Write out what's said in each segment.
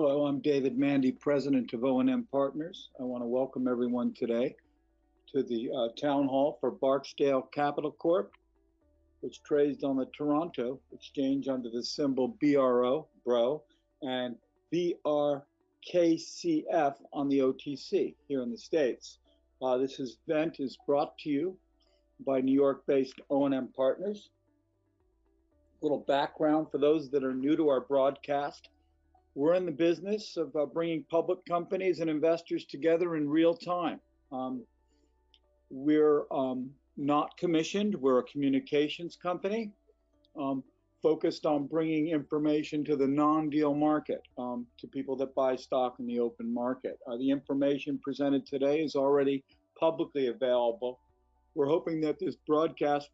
Hello, I'm David Mandy, President of O&M Partners. I want to welcome everyone today to the town hall for Barksdale Capital Corp, which trades on the Toronto Exchange under the symbol BRO, and BRKCF on the OTC here in the States. This event is brought to you by New York-based O&M Partners. A little background for those that are new to our broadcast. We're in the business of bringing public companies and investors together in real time. We're not commissioned. We're a communications company focused on bringing information to the non-deal market, to people that buy stock in the open market. The information presented today is already publicly available. We're hoping that this broadcast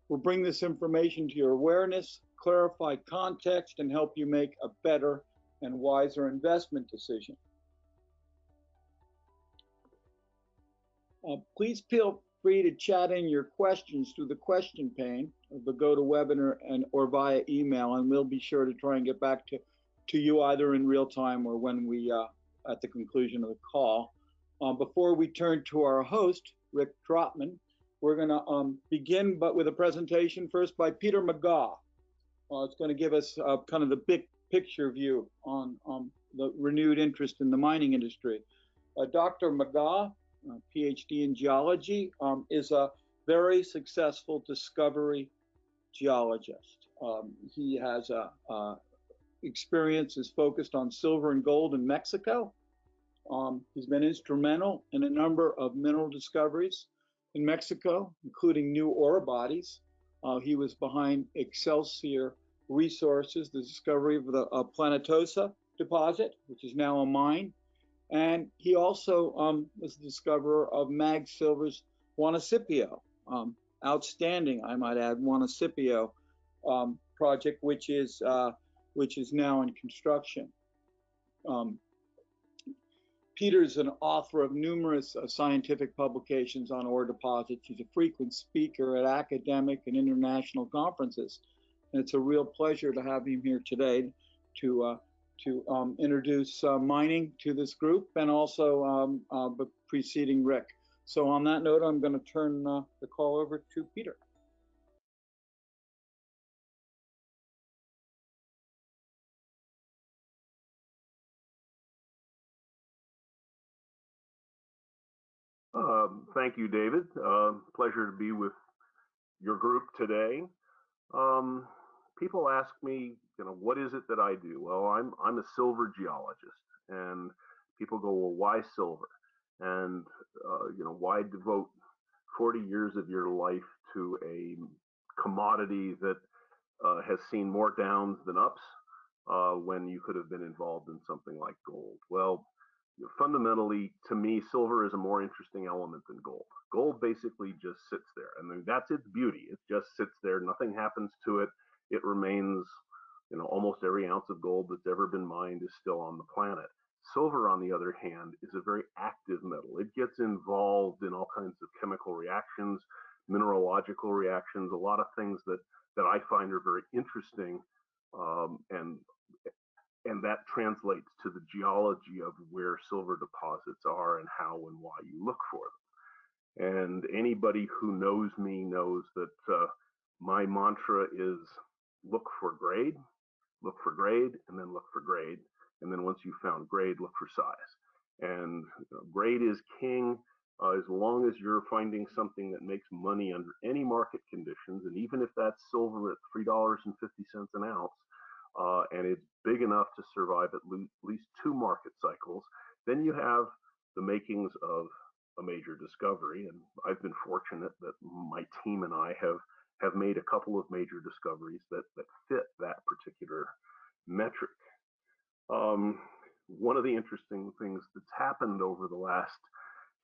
will bring this information to your awareness, clarify context, and help you make a better and wiser investment decision. Please feel free to chat in your questions through the question pane of the GoToWebinar or via email, and we'll be sure to try and get back to you either in real time or when we at the conclusion of the call. Before we turn to our host, Rick Trotman, we're going to begin with a presentation first by Peter McGaugh. It's going to give us kind of the big picture view on the renewed interest in the mining industry. Dr. McGaugh, PhD in geology, is a very successful discovery geologist. He has experience is focused on silver and gold in Mexico. He's been instrumental in a number of mineral discoveries in Mexico, including new ore bodies. He was behind Excelsior Resources, the discovery of the Planetosa deposit, which is now a mine. And he also was the discoverer of Mag Silver's Juanicipio, outstanding, I might add, Juanicipio project, which is now in construction. Peter's an author of numerous scientific publications on ore deposits. He's a frequent speaker at academic and international conferences. And it's a real pleasure to have him here today to introduce mining to this group and also preceding Rick. So on that note, I'm going to turn the call over to Peter. Thank you, David. Pleasure to be with your group today. People ask me, what is it that I do? Well, I'm a silver geologist, and people go, well, why silver? And why devote 40 years of your life to a commodity that has seen more downs than ups when you could have been involved in something like gold? Well, fundamentally, to me, silver is a more interesting element than gold. Gold basically just sits there. I mean, that's its beauty. It just sits there. Nothing happens to it. It remains, almost every ounce of gold that's ever been mined is still on the planet. Silver, on the other hand, is a very active metal. It gets involved in all kinds of chemical reactions, mineralogical reactions, a lot of things that I find are very interesting, and that translates to the geology of where silver deposits are and how and why you look for them. And anybody who knows me knows that my mantra is look for grade, and then look for grade. And then once you've found grade, look for size. And grade is king as long as you're finding something that makes money under any market conditions. And even if that's silver at $3.50 an ounce, and it's big enough to survive at least 2 market cycles, then you have the makings of a major discovery. And I've been fortunate that my team and I have made a couple of major discoveries that fit that particular metric. One of the interesting things that's happened over the last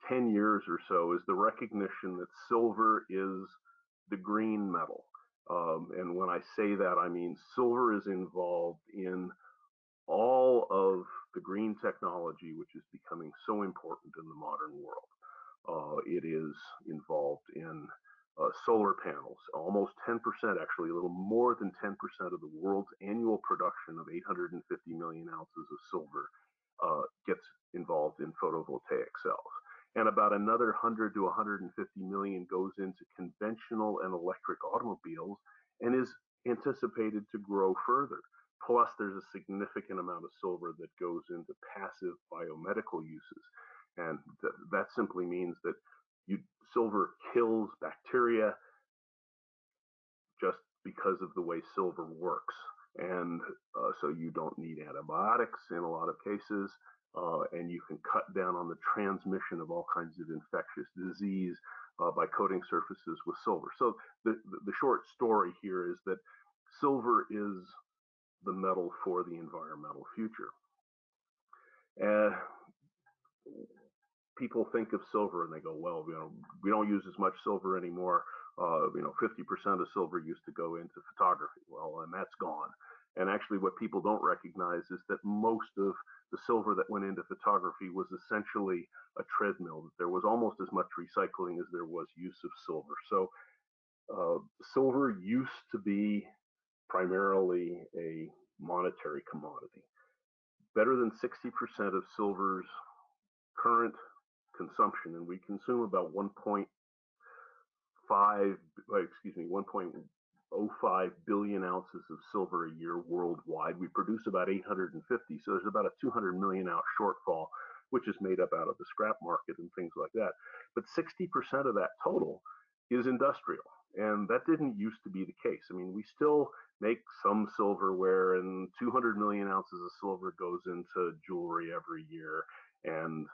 10 years or so is the recognition that silver is the green metal. And when I say that, I mean silver is involved in all of the green technology, which is becoming so important in the modern world. It is involved in solar panels, almost 10%, actually, a little more than 10% of the world's annual production of 850 million ounces of silver gets involved in photovoltaic cells. And about another 100 to 150 million goes into conventional and electric automobiles and is anticipated to grow further. Plus, there's a significant amount of silver that goes into passive biomedical uses. And that simply means that silver kills bacteria just because of the way silver works. And so you don't need antibiotics in a lot of cases, and you can cut down on the transmission of all kinds of infectious disease by coating surfaces with silver. So the short story here is that silver is the metal for the environmental future. People think of silver and they go, well, we don't use as much silver anymore. 50% of silver used to go into photography. Well, and that's gone. And actually what people don't recognize is that most of the silver that went into photography was essentially a treadmill. There was almost as much recycling as there was use of silver. So silver used to be primarily a monetary commodity. Better than 60% of silver's current consumption, and we consume about 1.05 billion ounces of silver a year worldwide. We produce about 850, so there's about a 200 million ounce shortfall, which is made up out of the scrap market and things like that. But 60% of that total is industrial, and that didn't used to be the case. I mean, we still make some silverware, and 200 million ounces of silver goes into jewelry every year, and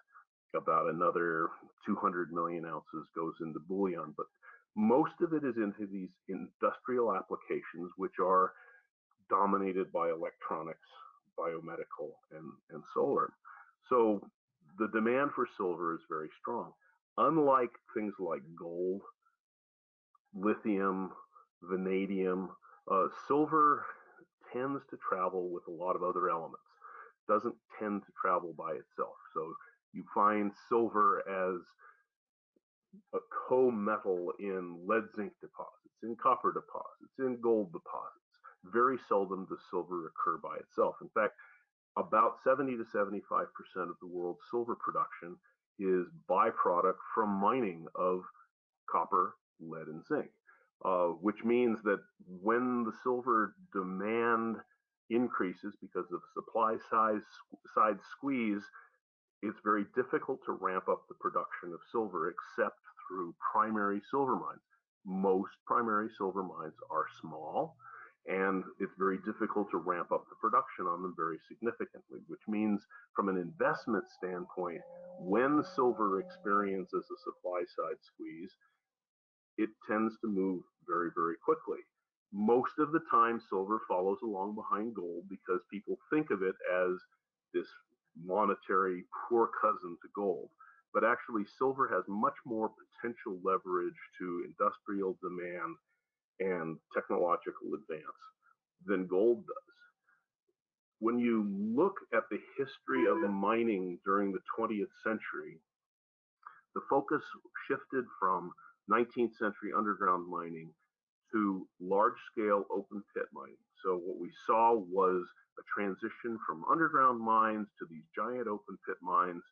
about another 200 million ounces goes into bullion. But most of it is into these industrial applications, which are dominated by electronics, biomedical, and solar. So the demand for silver is very strong. Unlike things like gold, lithium, vanadium, silver tends to travel with a lot of other elements. Doesn't tend to travel by itself. So you find silver as a co-metal in lead zinc deposits, in copper deposits, in gold deposits. Very seldom does silver occur by itself. In fact, about 70 to 75% of the world's silver production is byproduct from mining of copper, lead, and zinc, which means that when the silver demand increases because of supply side squeeze, it's very difficult to ramp up the production of silver except through primary silver mines. Most primary silver mines are small, and it's very difficult to ramp up the production on them very significantly, which means from an investment standpoint, when silver experiences a supply side squeeze, it tends to move very, very quickly. Most of the time, silver follows along behind gold because people think of it as this monetary poor cousin to gold. But actually, silver has much more potential leverage to industrial demand and technological advance than gold does. When you look at the history of mining during the 20th century, the focus shifted from 19th century underground mining to large-scale open pit mining. So what we saw was a transition from underground mines to these giant open pit mines,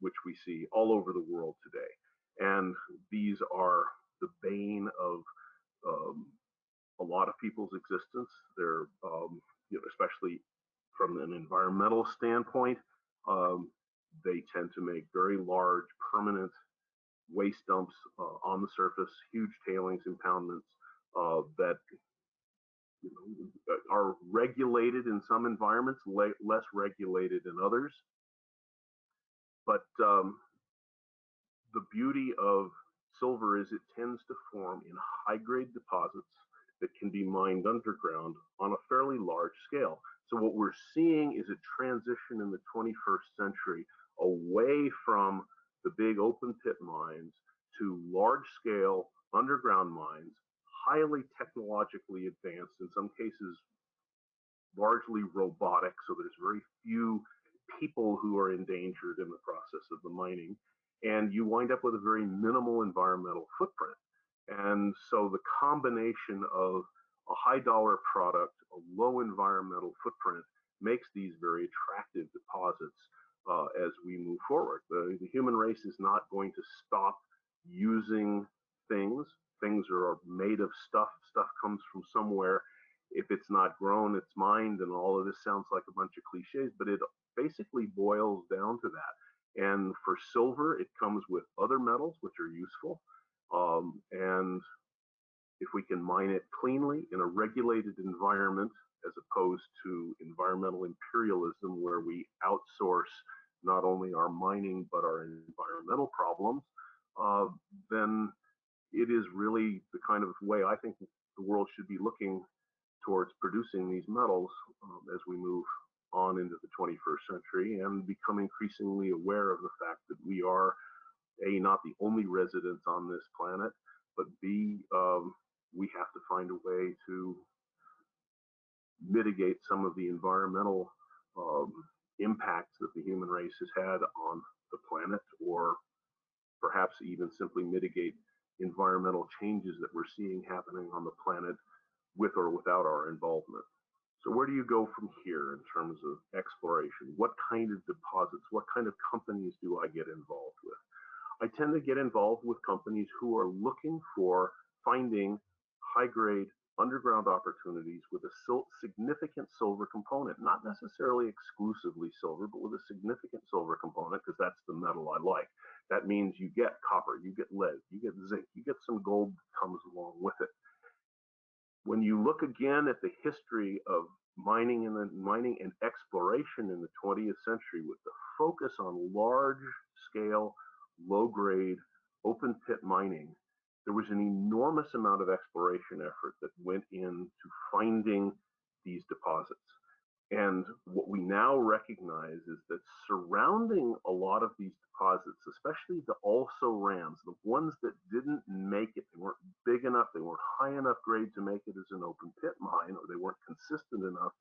which we see all over the world today. And these are the bane of a lot of people's existence. They're, especially from an environmental standpoint, they tend to make very large permanent waste dumps on the surface, huge tailings impoundments that are regulated in some environments, less regulated in others. But the beauty of silver is it tends to form in high-grade deposits that can be mined underground on a fairly large scale. So what we're seeing is a transition in the 21st century away from the big open pit mines to large-scale underground mines, highly technologically advanced, in some cases largely robotic, so there's very few people who are endangered in the process of the mining, and you wind up with a very minimal environmental footprint. And so the combination of a high dollar product, a low environmental footprint, makes these very attractive deposits as we move forward. The human race is not going to stop using things. Things are made of stuff. Stuff comes from somewhere. If it's not grown, it's mined, and all of this sounds like a bunch of cliches, but it basically boils down to that. And for silver, it comes with other metals, which are useful. And if we can mine it cleanly in a regulated environment, as opposed to environmental imperialism, where we outsource not only our mining but our environmental problems, then it is really the kind of way I think the world should be looking towards producing these metals as we move on into the 21st century and become increasingly aware of the fact that we are, A, not the only residents on this planet, but B, we have to find a way to mitigate some of the environmental impacts that the human race has had on the planet, or perhaps even simply mitigate environmental changes that we're seeing happening on the planet with or without our involvement. So where do you go from here in terms of exploration? What kind of deposits, what kind of companies do I get involved with? I tend to get involved with companies who are looking for finding high-grade underground opportunities with a significant silver component, not necessarily exclusively silver, but with a significant silver component, because that's the metal I like. That means you get copper, you get lead, you get zinc, you get some gold that comes along with it. When you look again at the history of mining and exploration in the 20th century, with the focus on large-scale, low-grade, open-pit mining, there was an enormous amount of exploration effort that went into finding these deposits. And what we now recognize is that surrounding a lot of these deposits, especially the also-rans, the ones that didn't make it, they weren't big enough, they weren't high enough grade to make it as an open pit mine, or they weren't consistent enough,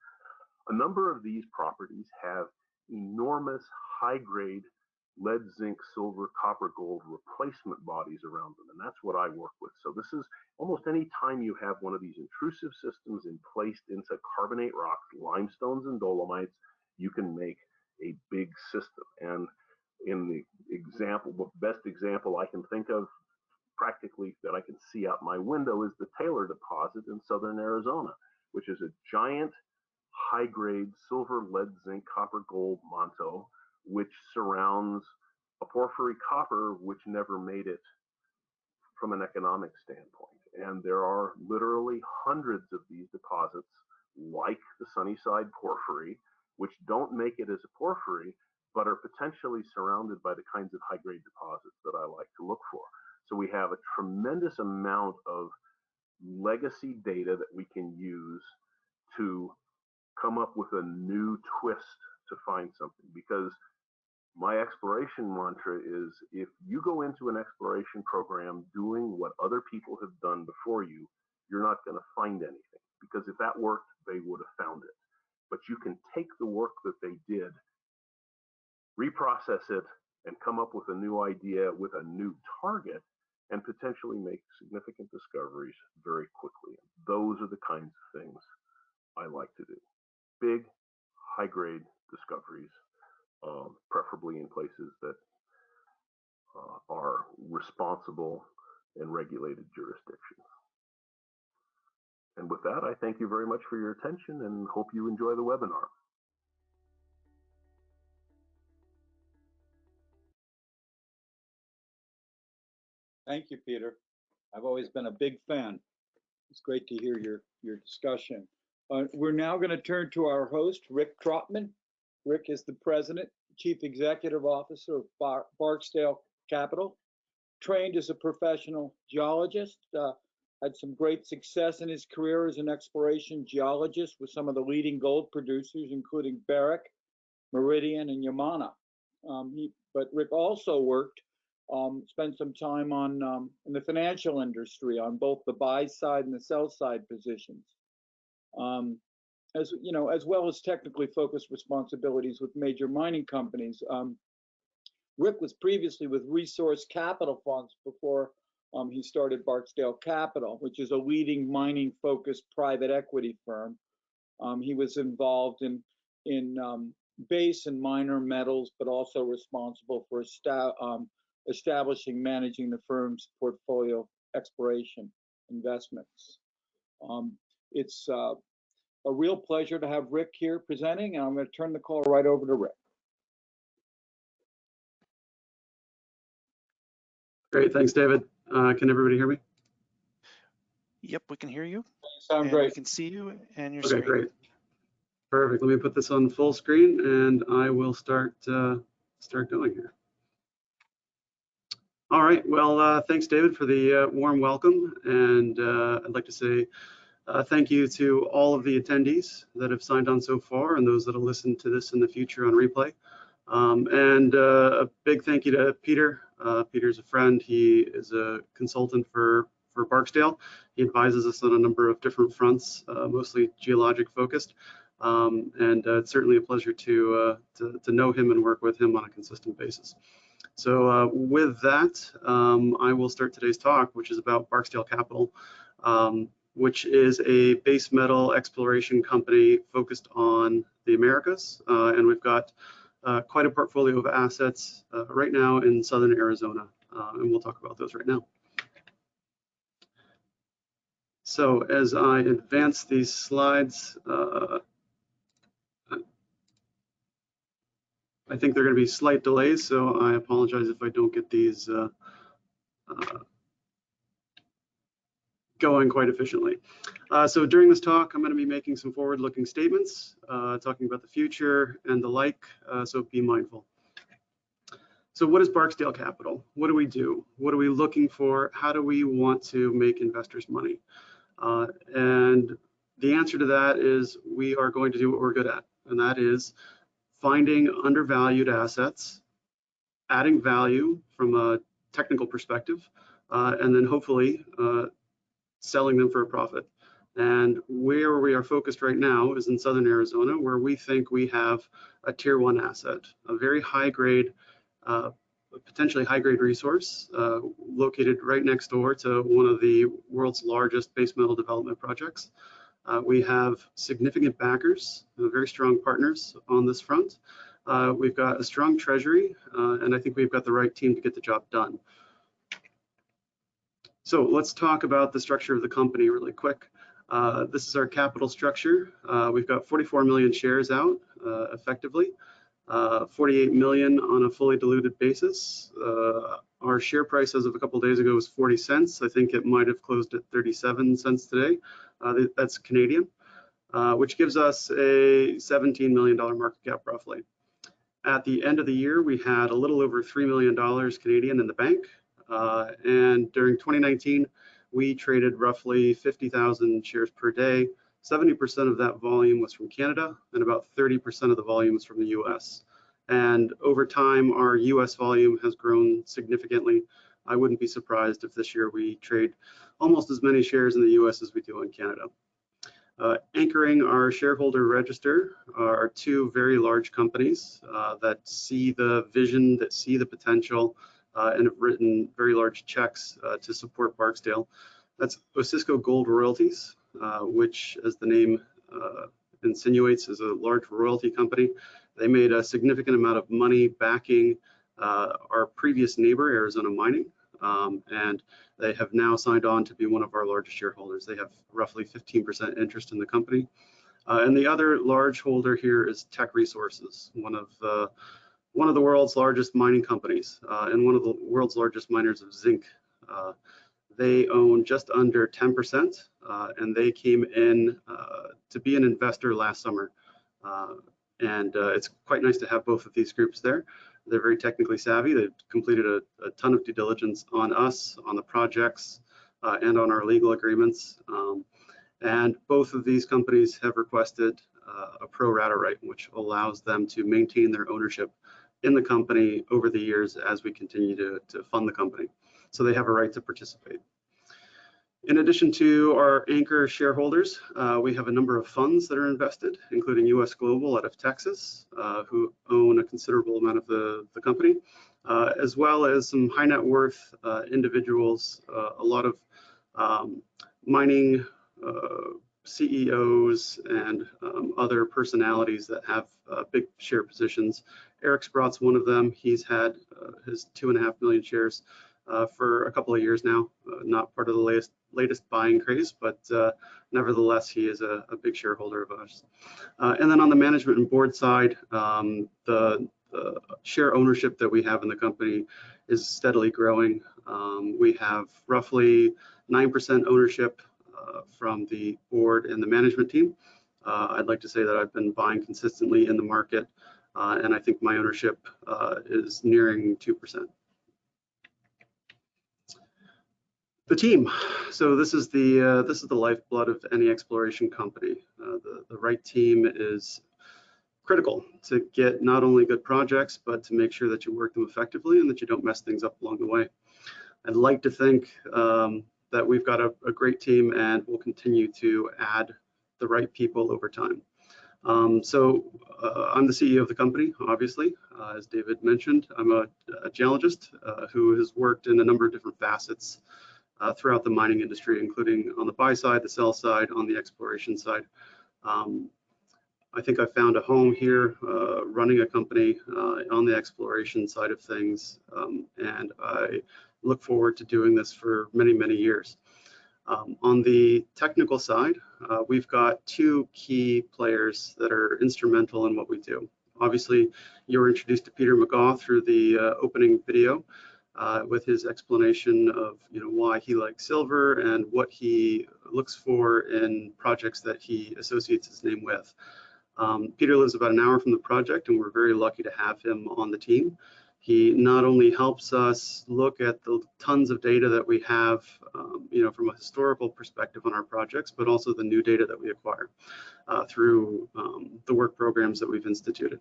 a number of these properties have enormous high-grade lead, zinc, silver, copper, gold replacement bodies around them. And that's what I work with. So this is almost any time you have one of these intrusive systems placed into carbonate rocks, limestones and dolomites, you can make a big system. And in the example, the best example I can think of practically that I can see out my window is the Taylor deposit in southern Arizona, which is a giant high-grade silver, lead, zinc, copper, gold manto, which surrounds a porphyry copper which never made it from an economic standpoint. And there are literally hundreds of these deposits, like the Sunnyside porphyry, which don't make it as a porphyry, but are potentially surrounded by the kinds of high-grade deposits that I like to look for. So we have a tremendous amount of legacy data that we can use to come up with a new twist to find something. Because my exploration mantra is, if you go into an exploration program doing what other people have done before you, you're not going to find anything. Because if that worked, they would have found it. But you can take the work that they did, reprocess it, and come up with a new idea with a new target, and potentially make significant discoveries very quickly. Those are the kinds of things I like to do. Big, high-grade discoveries, preferably in places that are responsible and regulated jurisdictions. And with that, I thank you very much for your attention and hope you enjoy the webinar. Thank you, Peter. I've always been a big fan. It's great to hear your discussion. We're now going to turn to our host, Rick Trotman. Rick is the President, Chief Executive Officer of Barksdale Capital, trained as a professional geologist, had some great success in his career as an exploration geologist with some of the leading gold producers, including Barrick, Meridian, and Yamana. But Rick also worked, spent some time on in the financial industry on both the buy side and the sell side positions. As you know, as well as technically focused responsibilities with major mining companies. Rick was previously with Resource Capital Funds before He started Barksdale Capital, which is a leading mining-focused private equity firm. He was involved in base and minor metals, but also responsible for establishing, managing the firm's portfolio of exploration investments. It's a real pleasure to have Rick here presenting, and I'm going to turn the call right over to Rick. Great, thanks, David. Can everybody hear me? Yep, we can hear you. You sound and great. We can see you and your Okay, screen. great. Perfect. Let me put this on full screen, and I will start going here. All right. Well, thanks, David, for the warm welcome, and I'd like to say thank you to all of the attendees that have signed on so far, and those that will listen to this in the future on replay. And a big thank you to Peter. Peter's a friend. He is a consultant for Barksdale. He advises us on a number of different fronts, mostly geologic focused. And it's certainly a pleasure to know him and work with him on a consistent basis. So with that, I will start today's talk, which is about Barksdale Capital, which is a base metal exploration company focused on the Americas. And we've got quite a portfolio of assets right now in southern Arizona, and we'll talk about those right now. So as I advance these slides, I think there are going to be slight delays, so I apologize if I don't get these going quite efficiently. So during this talk, I'm going to be making some forward-looking statements, talking about the future and the like, so be mindful. So what is Barksdale Capital? What do we do? What are we looking for? How do we want to make investors money? And the answer to that is we are going to do what we're good at, and that is finding undervalued assets, adding value from a technical perspective, and then hopefully selling them for a profit. And where we are focused right now is in southern Arizona, where we think we have a tier 1 asset, a very high grade, potentially high grade resource located right next door to one of the world's largest base metal development projects. We have significant backers, very strong partners on this front. We've got a strong treasury, and I think we've got the right team to get the job done. So let's talk about the structure of the company really quick. This is our capital structure. We've got 44 million shares out effectively, 48 million on a fully diluted basis. Our share price as of a couple of days ago was 40 cents. I think it might have closed at 37 cents today. That's Canadian, which gives us a $17 million market cap roughly. At the end of the year, we had a little over $3 million Canadian in the bank. And during 2019, we traded roughly 50,000 shares per day. 70% of that volume was from Canada, and about 30% of the volume was from the US. And over time, our US volume has grown significantly. I wouldn't be surprised if this year we trade almost as many shares in the US as we do in Canada. Anchoring our shareholder register are two very large companies that see the vision, that see the potential, and have written very large checks to support Barksdale. That's Osisko Gold Royalties, which, as the name insinuates, is a large royalty company. They made a significant amount of money backing our previous neighbor, Arizona Mining, and they have now signed on to be one of our largest shareholders. They have roughly 15% interest in the company. And the other large holder here is Teck Resources, one of the world's largest mining companies and one of the world's largest miners of zinc. They own just under 10%, and they came in to be an investor last summer. And it's quite nice to have both of these groups there. They're very technically savvy. They've completed a ton of due diligence on us, on the projects, and on our legal agreements. And both of these companies have requested a pro rata right, which allows them to maintain their ownership in the company over the years as we continue to fund the company. So they have a right to participate. In addition to our anchor shareholders, we have a number of funds that are invested, including US Global out of Texas, who own a considerable amount of the company. as well as some high net worth individuals, a lot of mining CEOs and other personalities that have big share positions. Eric Sprott's one of them. He's had his 2.5 million shares for a couple of years now, not part of the latest buying craze, but nevertheless, he is a big shareholder of ours. And then on the management and board side, the share ownership that we have in the company is steadily growing. We have roughly 9% ownership from the board and the management team. I'd like to say that I've been buying consistently in the market, and I think my ownership is nearing 2%. The team. So this is the lifeblood of any exploration company. The right team is critical to get not only good projects, but to make sure that you work them effectively and that you don't mess things up along the way. I'd like to think that we've got a great team and we'll continue to add the right people over time. So I'm the CEO of the company, obviously. As David mentioned, I'm a geologist who has worked in a number of different facets throughout the mining industry, including on the buy side, the sell side, on the exploration side. I think I found a home here running a company on the exploration side of things, and I look forward to doing this for many, many years. On the technical side, we've got two key players that are instrumental in what we do. Obviously, you were introduced to Peter McGaugh through the opening video with his explanation of why he likes silver and what he looks for in projects that he associates his name with. Peter lives about an hour from the project, and we're very lucky to have him on the team. He not only helps us look at the tons of data that we have, from a historical perspective on our projects, but also the new data that we acquire through the work programs that we've instituted.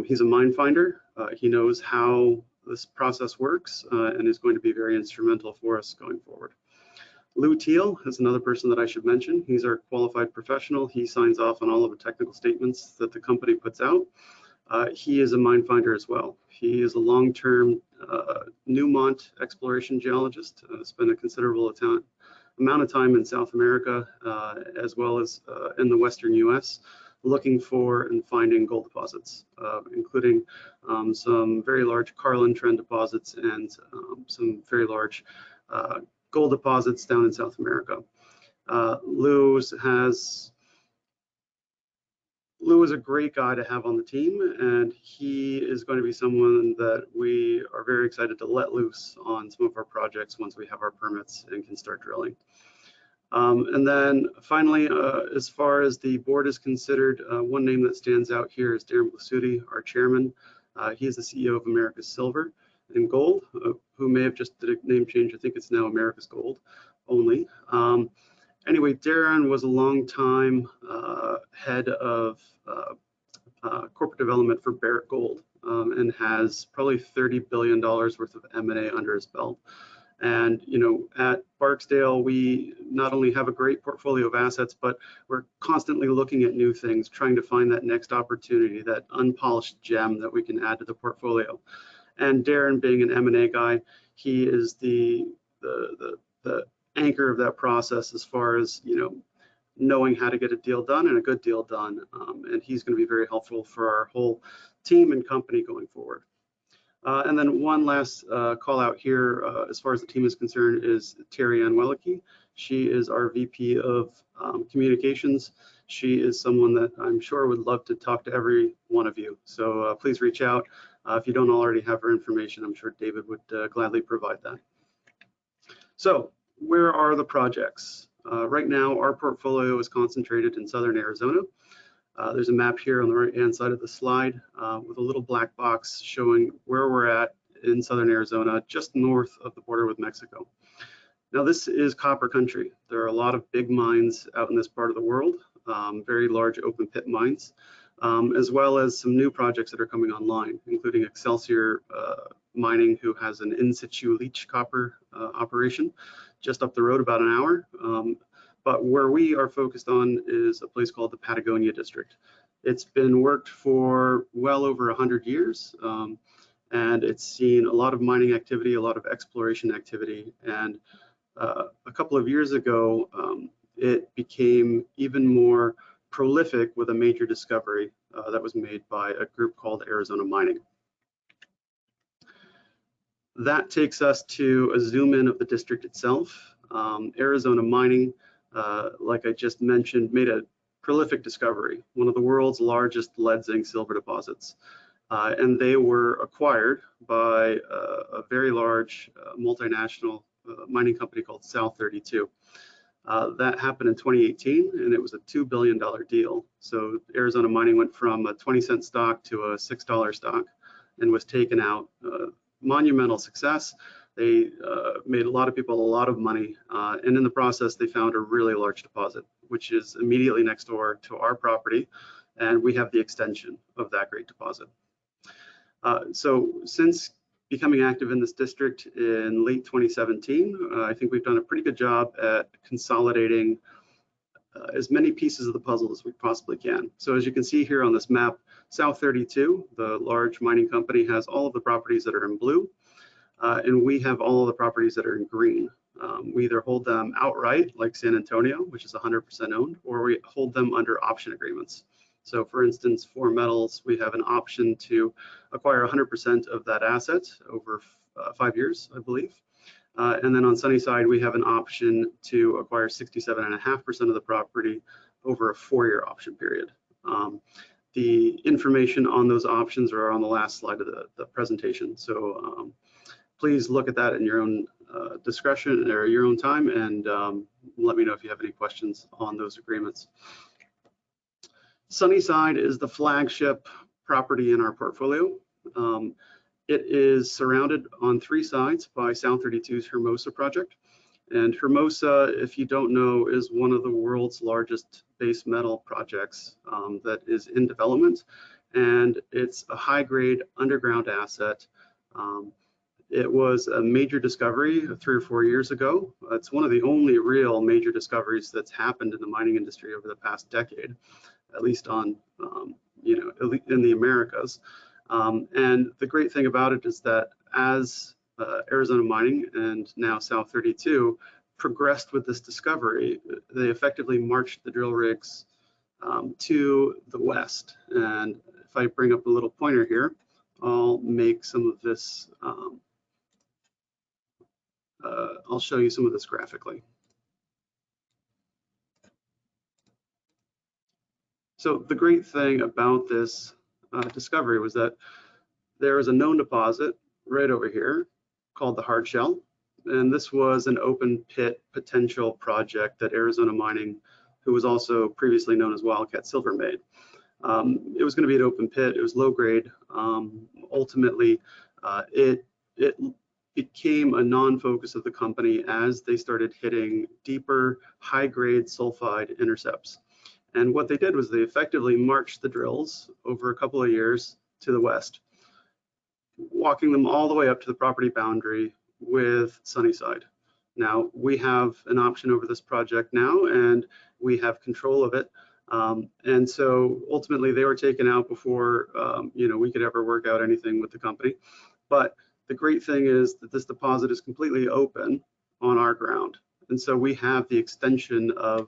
He's a mine finder. He knows how this process works and is going to be very instrumental for us going forward. Lou Teal is another person that I should mention. He's our qualified professional. He signs off on all of the technical statements that the company puts out. He is a mine finder as well. He is a long-term Newmont exploration geologist, spent a considerable amount of time in South America, as well as in the Western US, looking for and finding gold deposits, including some very large Carlin Trend deposits and some very large gold deposits down in South America. Lou is a great guy to have on the team, and he is going to be someone that we are very excited to let loose on some of our projects once we have our permits and can start drilling. And then finally, as far as the board is considered, one name that stands out here is Darren Blasutti, our chairman. He is the CEO of America's Silver and Gold, who may have just did a name change. I think it's now America's Gold only. Anyway, Darren was a long time head of corporate development for Barrick Gold and has probably $30 billion worth of M&A under his belt. And at Barksdale, we not only have a great portfolio of assets, but we're constantly looking at new things, trying to find that next opportunity, that unpolished gem that we can add to the portfolio. And Darren, being an M&A guy, he is the anchor of that process as far as knowing how to get a deal done and a good deal done. And he's going to be very helpful for our whole team and company going forward. And then one last call out here, as far as the team is concerned, is Terry Ann Wellicke. She is our VP of Communications. She is someone that I'm sure would love to talk to every one of you. So please reach out. If you don't already have her information, I'm sure David would gladly provide that. So where are the projects? Right now, our portfolio is concentrated in southern Arizona. There's a map here on the right-hand side of the slide with a little black box showing where we're at in southern Arizona, just north of the border with Mexico. Now, this is copper country. There are a lot of big mines out in this part of the world, very large open pit mines, as well as some new projects that are coming online, including Excelsior Mining, who has an in-situ leach copper operation just up the road about an hour. But where we are focused on is a place called the Patagonia District. It's been worked for well over 100 years, and it's seen a lot of mining activity, a lot of exploration activity, and a couple of years ago, it became even more prolific with a major discovery that was made by a group called Arizona Mining. That takes us to a zoom in of the district itself. Arizona Mining, like I just mentioned, made a prolific discovery, one of the world's largest lead, zinc, silver deposits. And they were acquired by a very large multinational mining company called South32. That happened in 2018, and it was a $2 billion deal. So Arizona Mining went from a 20-cent stock to a $6 stock and was taken out. Monumental success. They made a lot of people a lot of money, and in the process, they found a really large deposit, which is immediately next door to our property, and we have the extension of that great deposit. So since becoming active in this district in late 2017, I think we've done a pretty good job at consolidating as many pieces of the puzzle as we possibly can. So as you can see here on this map, South32, the large mining company, has all of the properties that are in blue, and we have all of the properties that are in green. We either hold them outright, like San Antonio, which is 100% owned, or we hold them under option agreements. So for instance, for metals, we have an option to acquire 100% of that asset over 5 years, I believe. And then on Sunnyside, we have an option to acquire 67.5% of the property over a 4-year option period. The information on those options are on the last slide of the presentation. So please look at that in your own discretion or your own time, and let me know if you have any questions on those agreements. Sunnyside is the flagship property in our portfolio. It is surrounded on 3 sides by South32's Hermosa project. And Hermosa, if you don't know, is one of the world's largest base metal projects that is in development. And it's a high-grade underground asset. It was a major discovery 3 or 4 years ago. It's one of the only real major discoveries that's happened in the mining industry over the past decade, at least on, in the Americas. And the great thing about it is that as Arizona Mining and now South32 progressed with this discovery, they effectively marched the drill rigs to the west. And if I bring up a little pointer here, I'll make some of this, I'll show you some of this graphically. So the great thing about this discovery was that there is a known deposit right over here called the hard shell, and this was an open pit potential project that Arizona Mining, who was also previously known as Wildcat Silver, made. It was going to be an open pit. It was low grade. Ultimately, it became a non-focus of the company as they started hitting deeper, high-grade sulfide intercepts. And what they did was they effectively marched the drills over a couple of years to the west, walking them all the way up to the property boundary with Sunnyside. Now, we have an option over this project now, and we have control of it. And so ultimately, they were taken out before we could ever work out anything with the company. But the great thing is that this deposit is completely open on our ground. And so we have the extension of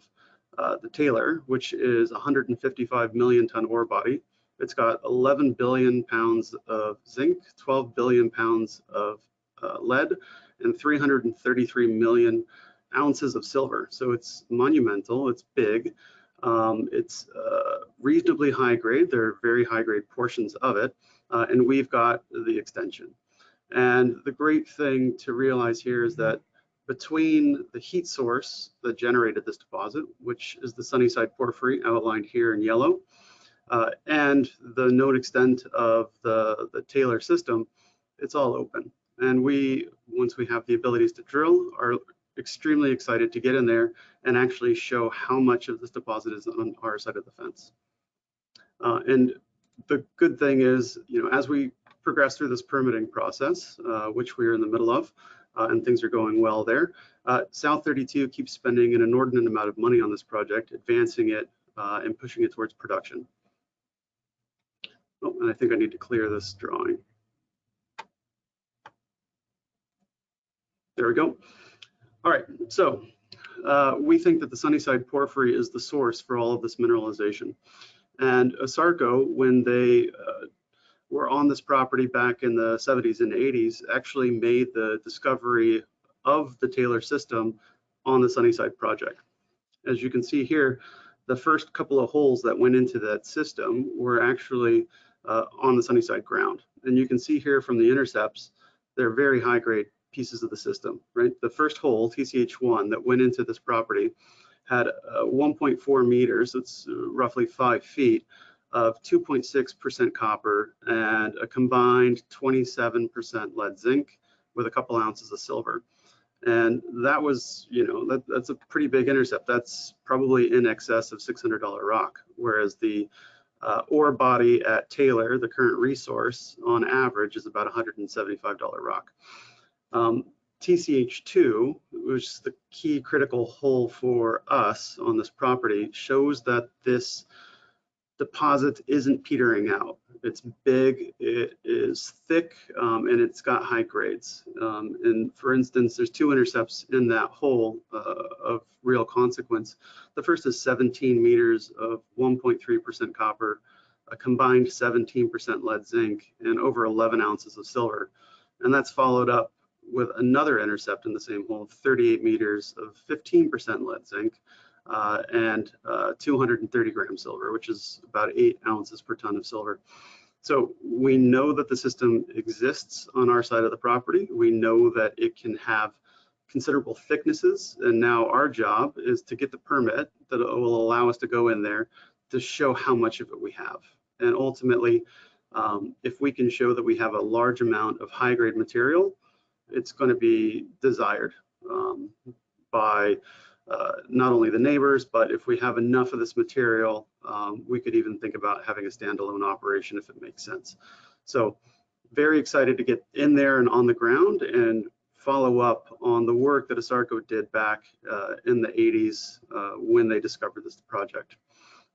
the Taylor, which is a 155 million ton ore body. It's got 11 billion pounds of zinc, 12 billion pounds of lead, and 333 million ounces of silver. So it's monumental, it's big, it's reasonably high grade. There are very high grade portions of it, and we've got the extension. And the great thing to realize here is that between the heat source that generated this deposit, which is the Sunnyside porphyry outlined here in yellow, and the known extent of the Taylor system, it's all open. And we, once we have the abilities to drill, are extremely excited to get in there and actually show how much of this deposit is on our side of the fence. And the good thing is, as we progress through this permitting process, which we are in the middle of, and things are going well there, South32 keeps spending an inordinate amount of money on this project, advancing it and pushing it towards production. Oh, and I think I need to clear this drawing. There we go. All right, so we think that the Sunnyside porphyry is the source for all of this mineralization. And ASARCO, when they were on this property back in the 70s and 80s, actually made the discovery of the Taylor system on the Sunnyside project. As you can see here, the first couple of holes that went into that system were actually on the Sunnyside ground. And you can see here from the intercepts, they're very high grade pieces of the system, right? The first hole, TCH1, that went into this property had 1.4 meters, that's roughly 5 feet, of 2.6% copper and a combined 27% lead zinc with a couple ounces of silver. And that was, you know, that's a pretty big intercept. That's probably in excess of $600 rock, whereas the ore body at Taylor, the current resource, on average is about $175 rock. TCH2, which is the key critical hole for us on this property, shows that this deposit isn't petering out. It's big, it is thick, and it's got high grades. And for instance, there's 2 intercepts in that hole of real consequence. The first is 17 meters of 1.3% copper, a combined 17% lead zinc, and over 11 ounces of silver. And that's followed up with another intercept in the same hole, 38 meters of 15% lead zinc, and 230 grams silver, which is about 8 ounces per ton of silver. So we know that the system exists on our side of the property. We know that it can have considerable thicknesses, and now our job is to get the permit that will allow us to go in there to show how much of it we have. And ultimately, if we can show that we have a large amount of high-grade material, it's going to be desired by not only the neighbors, but if we have enough of this material, we could even think about having a standalone operation if it makes sense. So very excited to get in there and on the ground and follow up on the work that ASARCO did back in the 80s when they discovered this project.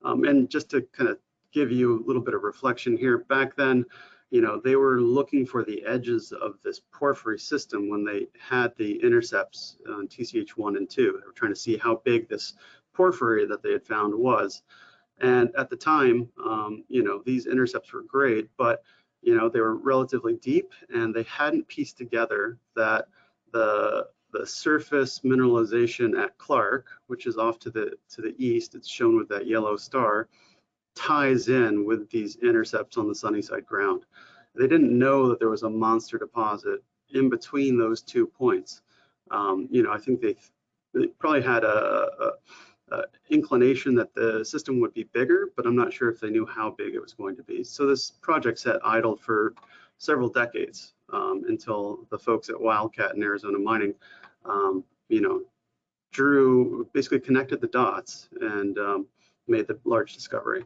And just to kind of give you a little bit of reflection here, back then, you know, they were looking for the edges of this porphyry system when they had the intercepts on TCH1 and 2. They were trying to see how big this porphyry that they had found was. And at the time, you know, these intercepts were great, but, you know, they were relatively deep, and they hadn't pieced together that the surface mineralization at Clark, which is off to the east, it's shown with that yellow star, ties in with these intercepts on the Sunnyside ground. They didn't know that there was a monster deposit in between those 2 points. You know, I think they probably had a inclination that the system would be bigger, but I'm not sure if they knew how big it was going to be. So this project sat idled for several decades until the folks at Wildcat and Arizona Mining, you know, basically connected the dots and made the large discovery.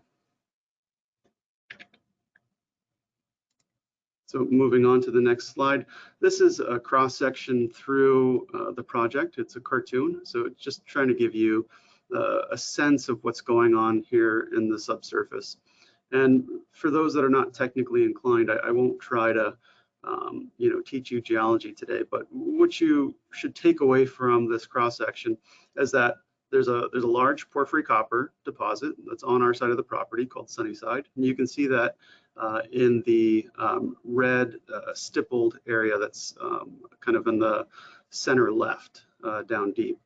So moving on to the next slide, this is a cross section through the project. It's a cartoon, so it's just trying to give you a sense of what's going on here in the subsurface. And for those that are not technically inclined, I won't try to you know, teach you geology today, but what you should take away from this cross section is that there's a large porphyry copper deposit that's on our side of the property called Sunnyside, and you can see that in the red stippled area that's kind of in the center left, down deep.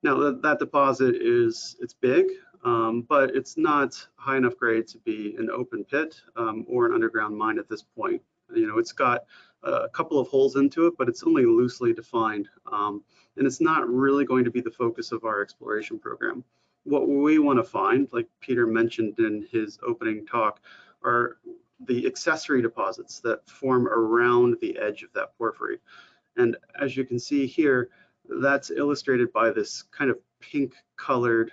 Now that deposit it's big, but it's not high enough grade to be an open pit or an underground mine at this point. You know, it's got a couple of holes into it, but it's only loosely defined, and it's not really going to be the focus of our exploration program. What we want to find, like Peter mentioned in his opening talk, are the accessory deposits that form around the edge of that porphyry. And as you can see here, that's illustrated by this kind of pink colored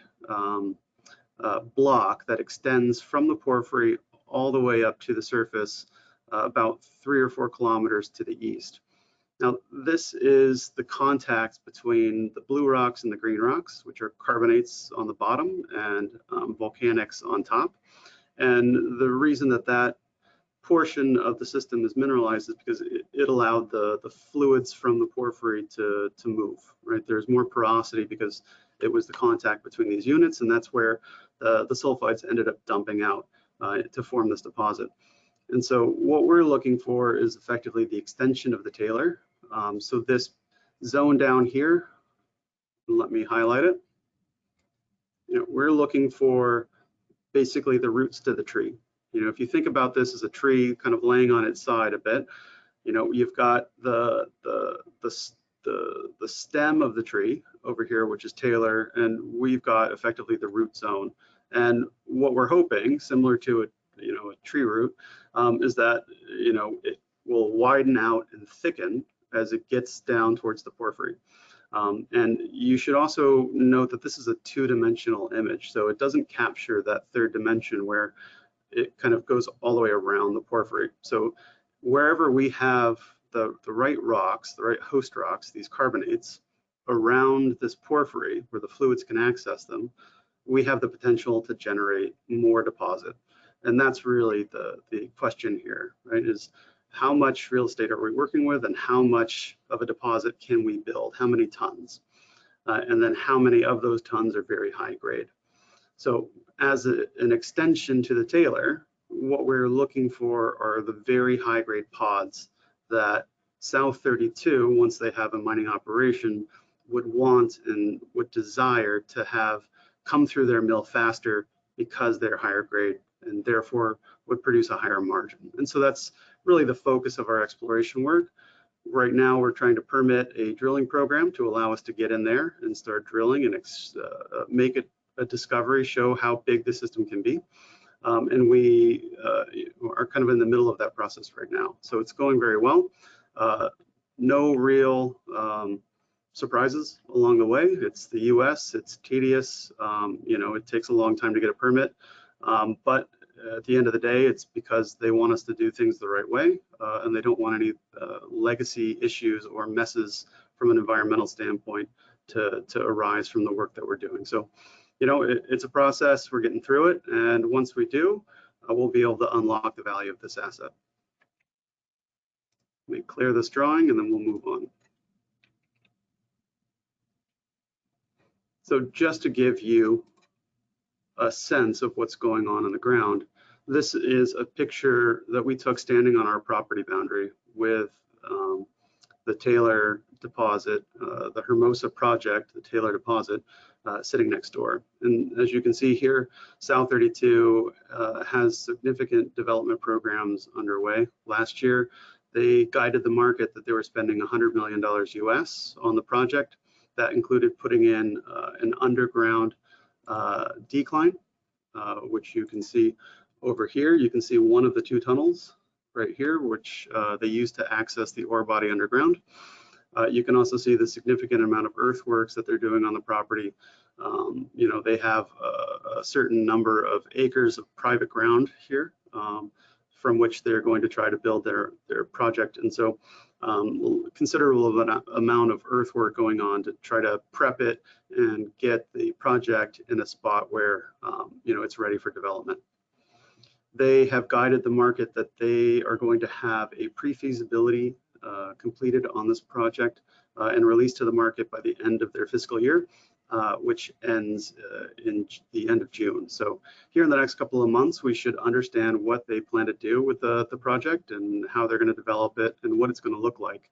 block that extends from the porphyry all the way up to the surface, about 3 or 4 kilometers to the east. Now, this is the contact between the blue rocks and the green rocks, which are carbonates on the bottom and volcanics on top. And the reason that portion of the system is mineralized is because it allowed the fluids from the porphyry to move, right? There's more porosity because it was the contact between these units, and that's where the sulfides ended up dumping out to form this deposit. And so what we're looking for is effectively the extension of the tailor. So this zone down here, let me highlight it. You know, we're looking for basically the roots to the tree. You know, if you think about this as a tree kind of laying on its side a bit, you know, you've got the stem of the tree over here, which is tailor, and we've got effectively the root zone. And what we're hoping, similar to a tree root, is that, you know, it will widen out and thicken as it gets down towards the porphyry. And you should also note that this is a two-dimensional image, so it doesn't capture that third dimension where it kind of goes all the way around the porphyry. So wherever we have the right rocks, the right host rocks, these carbonates around this porphyry where the fluids can access them, we have the potential to generate more deposit. And that's really the question here, right? Is how much real estate are we working with, and how much of a deposit can we build? How many tons? And then how many of those tons are very high grade? So as an extension to the tailor, what we're looking for are the very high grade pods that South 32, once they have a mining operation, would want and would desire to have come through their mill faster because they're higher grade and therefore would produce a higher margin. And so that's really the focus of our exploration work. Right now, we're trying to permit a drilling program to allow us to get in there and start drilling and make it a discovery, show how big the system can be. And we are kind of in the middle of that process right now. So it's going very well. No real surprises along the way. It's the US, it's tedious. You know, it takes a long time to get a permit. But at the end of the day, it's because they want us to do things the right way, and they don't want any legacy issues or messes from an environmental standpoint to arise from the work that we're doing. So, you know, it's a process. We're getting through it, and once we do, we'll be able to unlock the value of this asset. Let me clear this drawing, and then we'll move on. So just to give you a sense of what's going on the ground, this is a picture that we took standing on our property boundary with the Taylor deposit, the Hermosa project, the Taylor deposit, sitting next door. And as you can see here, South 32 has significant development programs underway. Last year, they guided the market that they were spending $100 million US on the project. That included putting in an underground decline, which you can see over here. You can see one of the two tunnels right here, which they use to access the ore body underground. You can also see the significant amount of earthworks that they're doing on the property. You know, they have a certain number of acres of private ground here, from which they're going to try to build their project. And so considerable amount of earthwork going on to try to prep it and get the project in a spot where you know, it's ready for development. They have guided the market that they are going to have a pre-feasibility completed on this project and released to the market by the end of their fiscal year, which ends in the end of June. So here in the next couple of months, we should understand what they plan to do with the project and how they're going to develop it and what it's going to look like,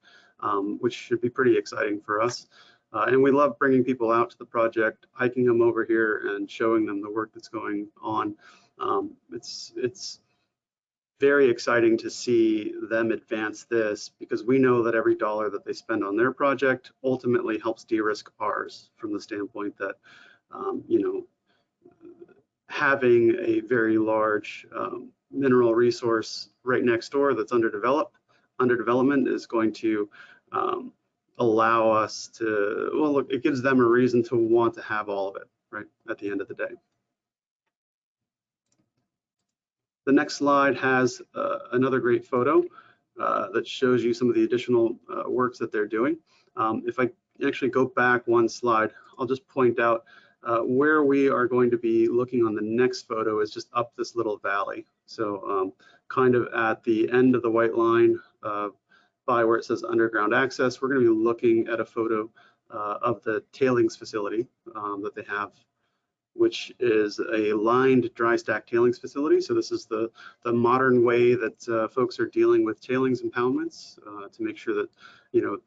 which should be pretty exciting for us. And we love bringing people out to the project, hiking them over here and showing them the work that's going on. It's very exciting to see them advance this, because we know that every dollar that they spend on their project ultimately helps de-risk ours, from the standpoint that you know, having a very large mineral resource right next door that's under development is going to allow us to, well, look, it gives them a reason to want to have all of it, right, at the end of the day. The next slide has another great photo that shows you some of the additional works that they're doing. If I actually go back one slide, I'll just point out where we are going to be looking on the next photo is just up this little valley. So kind of at the end of the white line by where it says underground access. We're going to be looking at a photo of the tailings facility that they have, which is a lined dry stack tailings facility. So this is the modern way that folks are dealing with tailings impoundments to make sure that, you know,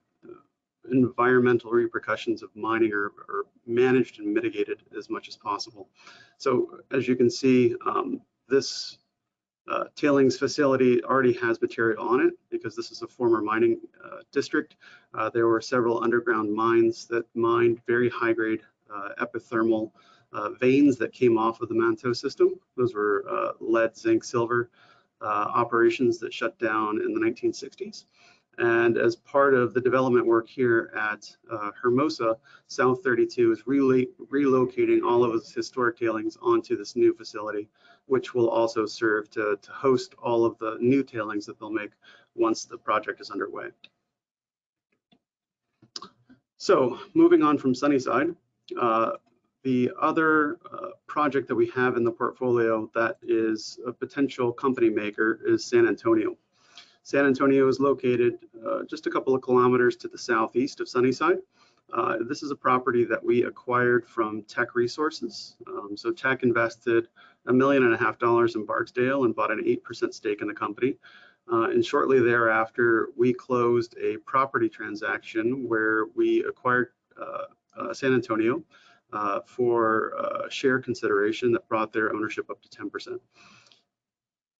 environmental repercussions of mining are managed and mitigated as much as possible. So as you can see, this tailings facility already has material on it because this is a former mining district. There were several underground mines that mined very high grade epithermal veins that came off of the Manto system. Those were lead, zinc, silver operations that shut down in the 1960s. And as part of the development work here at Hermosa, South 32 is relocating all of its historic tailings onto this new facility, which will also serve to host all of the new tailings that they'll make once the project is underway. So moving on from Sunnyside, the other project that we have in the portfolio that is a potential company maker is San Antonio. San Antonio is located just a couple of kilometers to the southeast of Sunnyside. This is a property that we acquired from Teck Resources. So Teck invested $1.5 million in Barksdale and bought an 8% stake in the company. And shortly thereafter, we closed a property transaction where we acquired San Antonio for share consideration that brought their ownership up to 10%.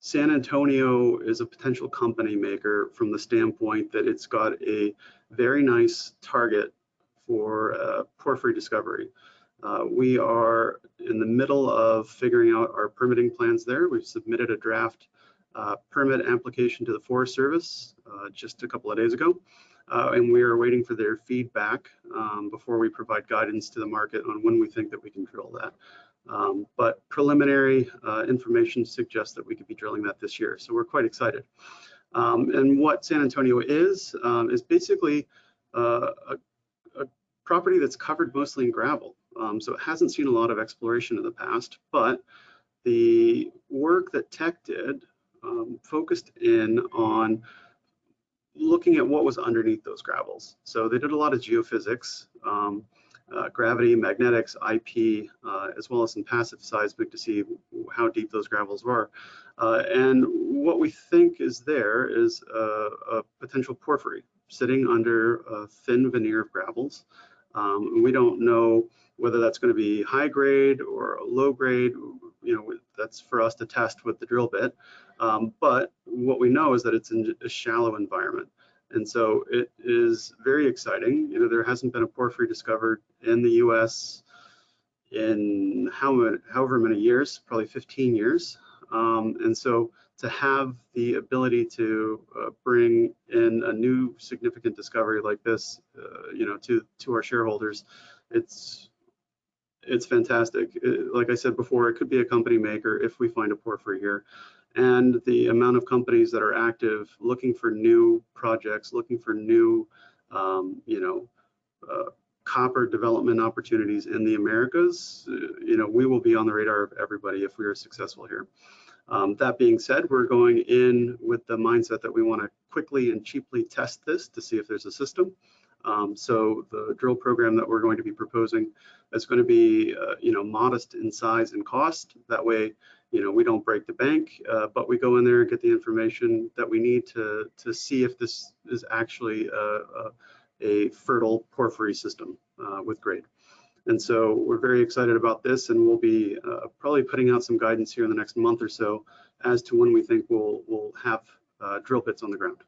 San Antonio is a potential company maker from the standpoint that it's got a very nice target for porphyry discovery. We are in the middle of figuring out our permitting plans there. We've submitted a draft permit application to the Forest Service just a couple of days ago, and we are waiting for their feedback before we provide guidance to the market on when we think that we can drill that. But preliminary information suggests that we could be drilling that this year, so we're quite excited. And what San Antonio is basically a property that's covered mostly in gravel. So it hasn't seen a lot of exploration in the past, but the work that Teck did focused in on looking at what was underneath those gravels. So they did a lot of geophysics, gravity, magnetics, IP, as well as some passive seismic to see how deep those gravels were. And what we think is there is a potential porphyry sitting under a thin veneer of gravels. We don't know whether that's going to be high grade or low grade. You know, that's for us to test with the drill bit. But what we know is that it's in a shallow environment. And so it is very exciting. You know, there hasn't been a porphyry discovered in the US in however many years, probably 15 years. And so to have the ability to bring in a new significant discovery like this, you know, to our shareholders, it's fantastic. Like I said before, it could be a company maker if we find a porphyry here. And the amount of companies that are active looking for new projects, looking for new, you know, copper development opportunities in the Americas, you know, we will be on the radar of everybody if we are successful here. That being said, we're going in with the mindset that we want to quickly and cheaply test this to see if there's a system. So the drill program that we're going to be proposing is going to be, you know, modest in size and cost. That way, you know, we don't break the bank, but we go in there and get the information that we need to see if this is actually a fertile porphyry system with grade. And so we're very excited about this, and we'll be probably putting out some guidance here in the next month or so as to when we think we'll have drill bits on the ground.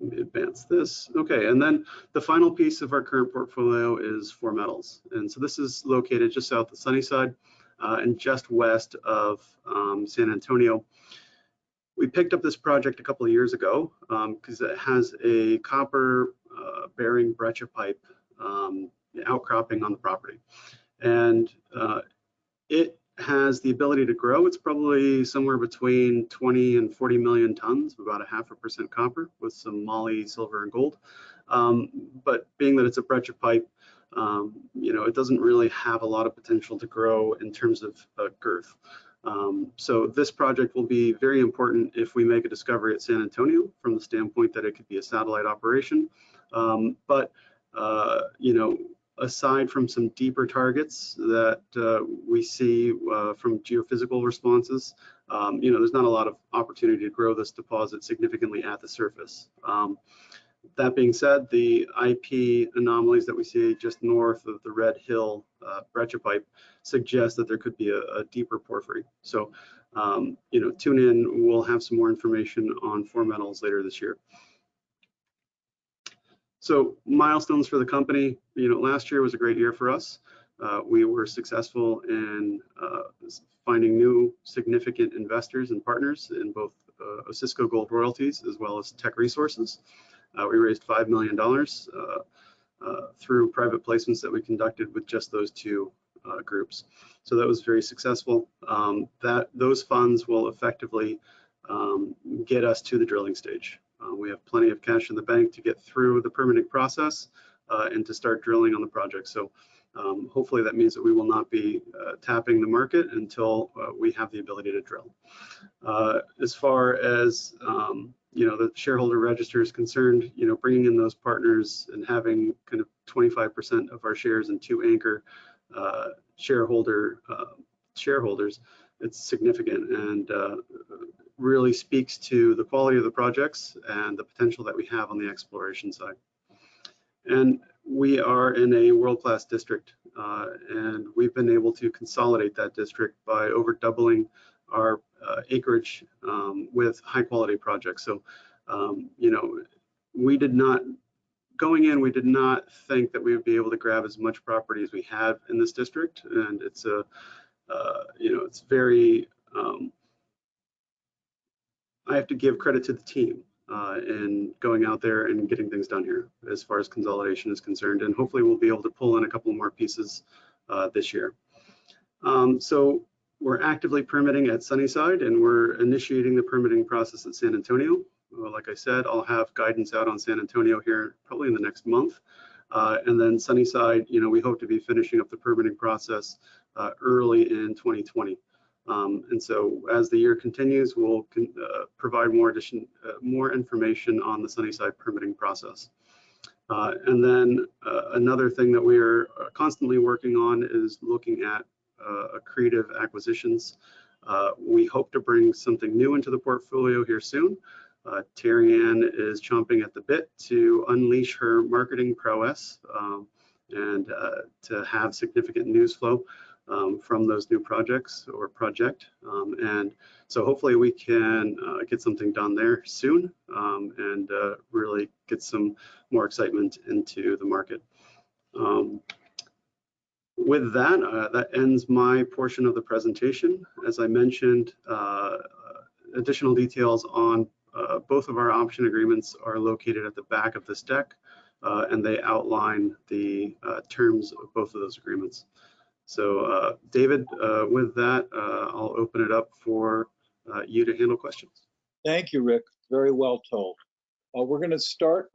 Let me advance this. Okay, and then the final piece of our current portfolio is Four Metals. And so this is located just south of Sunnyside and just west of San Antonio. We picked up this project a couple of years ago because it has a copper bearing breccia pipe outcropping on the property. And it has the ability to grow. It's probably somewhere between 20 and 40 million tons, about 0.5% copper with some moly, silver, and gold. But being that it's a breccia pipe, you know, it doesn't really have a lot of potential to grow in terms of girth. So this project will be very important if we make a discovery at San Antonio, from the standpoint that it could be a satellite operation. But you know, aside from some deeper targets that we see from geophysical responses, you know, there's not a lot of opportunity to grow this deposit significantly at the surface. That being said, the IP anomalies that we see just north of the Red Hill breccia pipe suggest that there could be a deeper porphyry. So, you know, tune in. We'll have some more information on 4 metals later this year. So milestones for the company. You know, last year was a great year for us. We were successful in finding new significant investors and partners in both Osisko Gold Royalties as well as Teck Resources. We raised $5 million through private placements that we conducted with just those two groups. So that was very successful. Those funds will effectively get us to the drilling stage. We have plenty of cash in the bank to get through the permitting process and to start drilling on the project. So hopefully that means that we will not be tapping the market until we have the ability to drill. As far as you know, the shareholder register is concerned, you know, bringing in those partners and having kind of 25% of our shares in 2 anchor shareholders, it's significant and really speaks to the quality of the projects and the potential that we have on the exploration side. And we are in a world-class district, and we've been able to consolidate that district by over doubling our acreage with high-quality projects. So, you know, going in, we did not think that we would be able to grab as much property as we have in this district, and it's a, you know, it's very. I have to give credit to the team in going out there and getting things done here as far as consolidation is concerned, and hopefully we'll be able to pull in a couple more pieces this year. So we're actively permitting at Sunnyside, and we're initiating the permitting process at San Antonio. Like I said, I'll have guidance out on San Antonio here probably in the next month. And then Sunnyside, you know, we hope to be finishing up the permitting process early in 2020. And so as the year continues, we'll provide more information on the Sunnyside permitting process. And then another thing that we are constantly working on is looking at accretive acquisitions. We hope to bring something new into the portfolio here soon. Terry Ann is chomping at the bit to unleash her marketing prowess and to have significant news flow from those new projects or project. And so hopefully we can get something done there soon and really get some more excitement into the market. With that, that ends my portion of the presentation. As I mentioned, additional details on both of our option agreements are located at the back of this deck, and they outline the terms of both of those agreements. So David, with that, I'll open it up for you to handle questions. Thank you, Rick. Very well told. We're going to start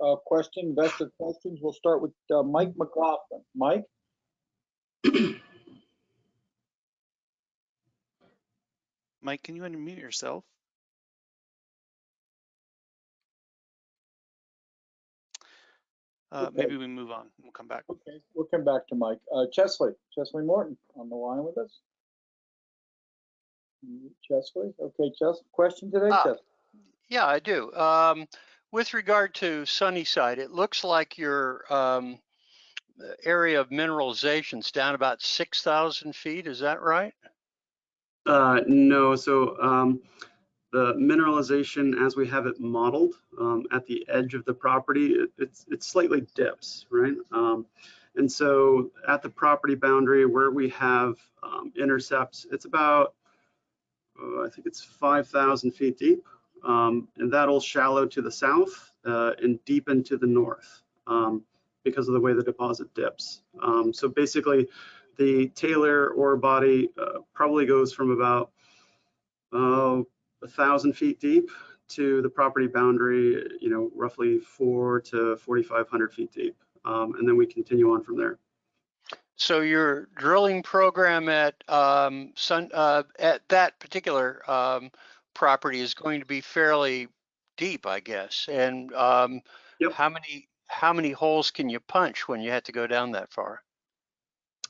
investor questions. We'll start with Mike McLaughlin. Mike? Mike, can you unmute yourself? Okay. Maybe we move on. We'll come back. Okay, we'll come back to Mike. Chesley Morton on the line with us. Chesley? Okay, Chesley, question today, Chesley? Yeah, I do. With regard to Sunnyside, it looks like your area of mineralization is down about 6,000 feet. Is that right? No, so the mineralization as we have it modeled at the edge of the property, it slightly dips, right? And so at the property boundary where we have intercepts, it's about, I think it's 5,000 feet deep, and that'll shallow to the south and deepen to the north because of the way the deposit dips. So basically, the Taylor ore body probably goes from about 1,000 feet deep to the property boundary, you know, roughly 4,000 to 4,500 feet deep, and then we continue on from there. So your drilling program at at that particular property is going to be fairly deep, I guess. And Yep. how many holes can you punch when you have to go down that far?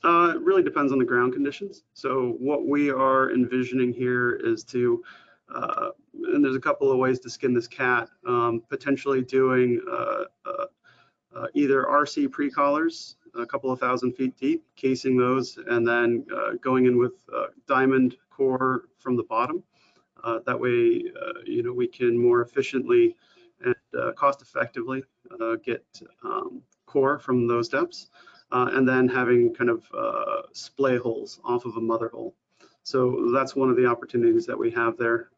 It really depends on the ground conditions. So what we are envisioning here is to, and there's a couple of ways to skin this cat, potentially doing either RC pre-collars, a couple of 1,000 feet deep, casing those, and then going in with diamond core from the bottom. That way, you know, we can more efficiently and cost effectively get core from those depths. And then having kind of splay holes off of a mother hole. So that's one of the opportunities that we have there.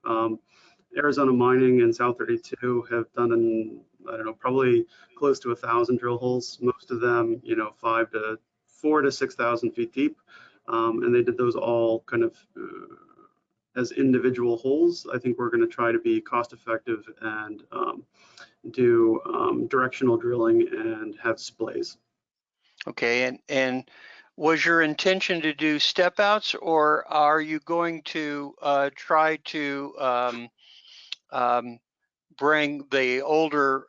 Arizona Mining and South 32 have done, I don't know, probably close to 1,000 drill holes. Most of them, you know, 4 to 6,000 feet deep. And they did those all kind of as individual holes. I think we're going to try to be cost effective and do directional drilling and have splays. Okay, and was your intention to do step outs, or are you going to try to bring the older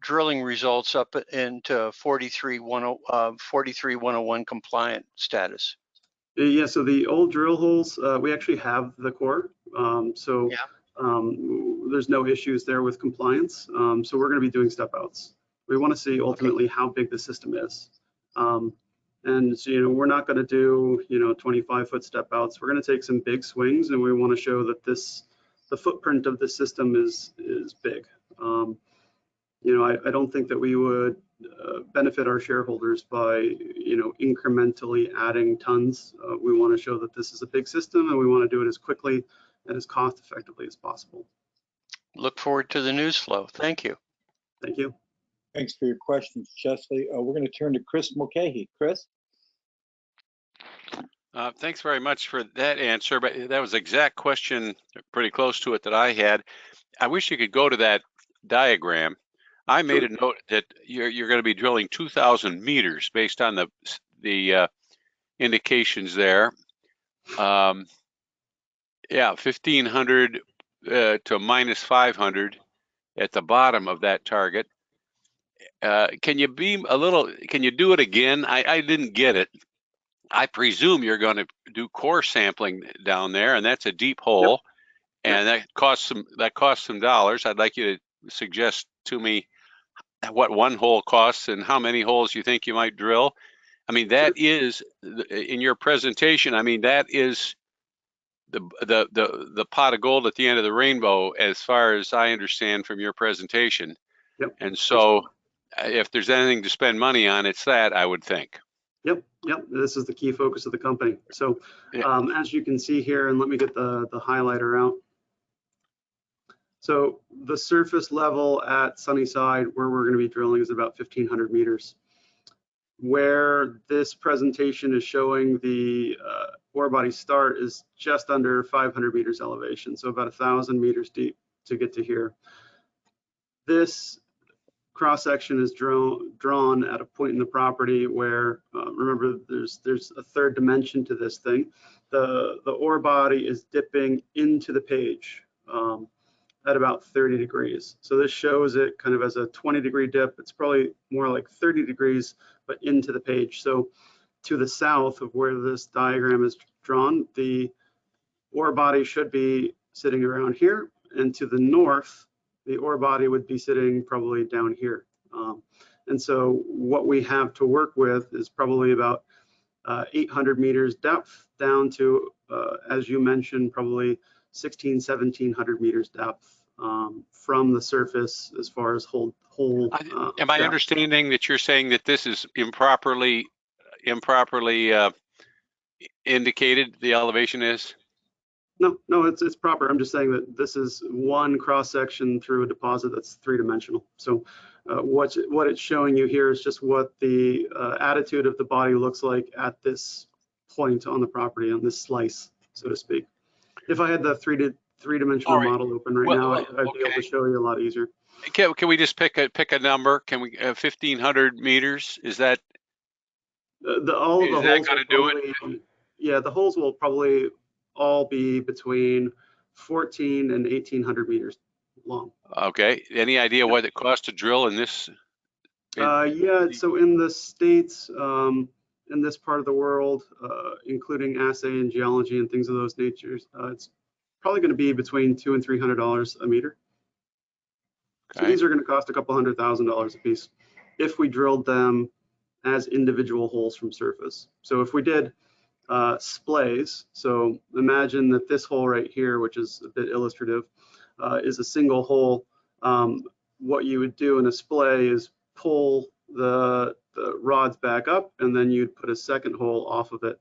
drilling results up into 43-101 compliant status? Yeah, so the old drill holes, we actually have the core. So yeah. There's no issues there with compliance. So we're going to be doing step outs. We want to see ultimately how big the system is. And so, you know, we're not going to do, you know, 25-foot step outs. We're going to take some big swings, and we want to show that the footprint of the system is big. You know, I don't think that we would benefit our shareholders by, you know, incrementally adding tons. We want to show that this is a big system, and we want to do it as quickly and as cost effectively as possible. Look forward to the news flow. Thank you. Thank you. Thanks for your questions, Chesley. We're going to turn to Chris Mulcahy. Chris? Thanks very much for that answer, but that was the exact question, pretty close to it, that I had. I wish you could go to that diagram. I made a note that you're going to be drilling 2,000 meters based on the indications there. Yeah, 1,500 to minus 500 at the bottom of that target. Can you do it again? I didn't get it. I presume you're going to do core sampling down there, and that's a deep hole, and that costs some dollars. I'd like you to suggest to me what one hole costs and how many holes you think you might drill. I mean, that is in your presentation. I mean, that is the pot of gold at the end of the rainbow, as far as I understand from your presentation. Yep. And so, if there's anything to spend money on, it's that, I would think. Yep. This is the key focus of the company. So as you can see here, and let me get the highlighter out. So the surface level at Sunnyside, where we're going to be drilling, is about 1,500 meters. Where this presentation is showing the ore body start is just under 500 meters elevation, so about 1,000 meters deep to get to here. This cross-section is drawn at a point in the property where, remember, there's a third dimension to this thing. The ore body is dipping into the page at about 30 degrees. So this shows it kind of as a 20-degree dip. It's probably more like 30 degrees, but into the page. So to the south of where this diagram is drawn, the ore body should be sitting around here, and to the north, the ore body would be sitting probably down here. And so what we have to work with is probably about 800 meters depth down to, as you mentioned, probably 1,700 meters depth from the surface as far as whole. Am I understanding that you're saying that this is improperly indicated, the elevation is? No, it's proper. I'm just saying that this is one cross section through a deposit that's three-dimensional. So what it's showing you here is just what the attitude of the body looks like at this point on the property, on this slice, so to speak. If I had the three-dimensional model open now, I'd be able to show you a lot easier. Can we just pick a number? Can we 1,500 meters? Is that? All of Is the that holes gonna will do it? probably, yeah, the holes will probably all be between 14 and 1800 meters long. Okay. Any idea what it costs to drill in this? Yeah, so in the States, in this part of the world, including assay and geology and things of those natures, it's probably going to be between $200 and $300 a meter. So Okay. these are going to cost a couple $100,000 a piece if we drilled them as individual holes from surface. So if we did splays, so imagine that this hole right here, which is a bit illustrative, is a single hole. What you would do in a splay is pull the rods back up, and then you'd put a second hole off of it,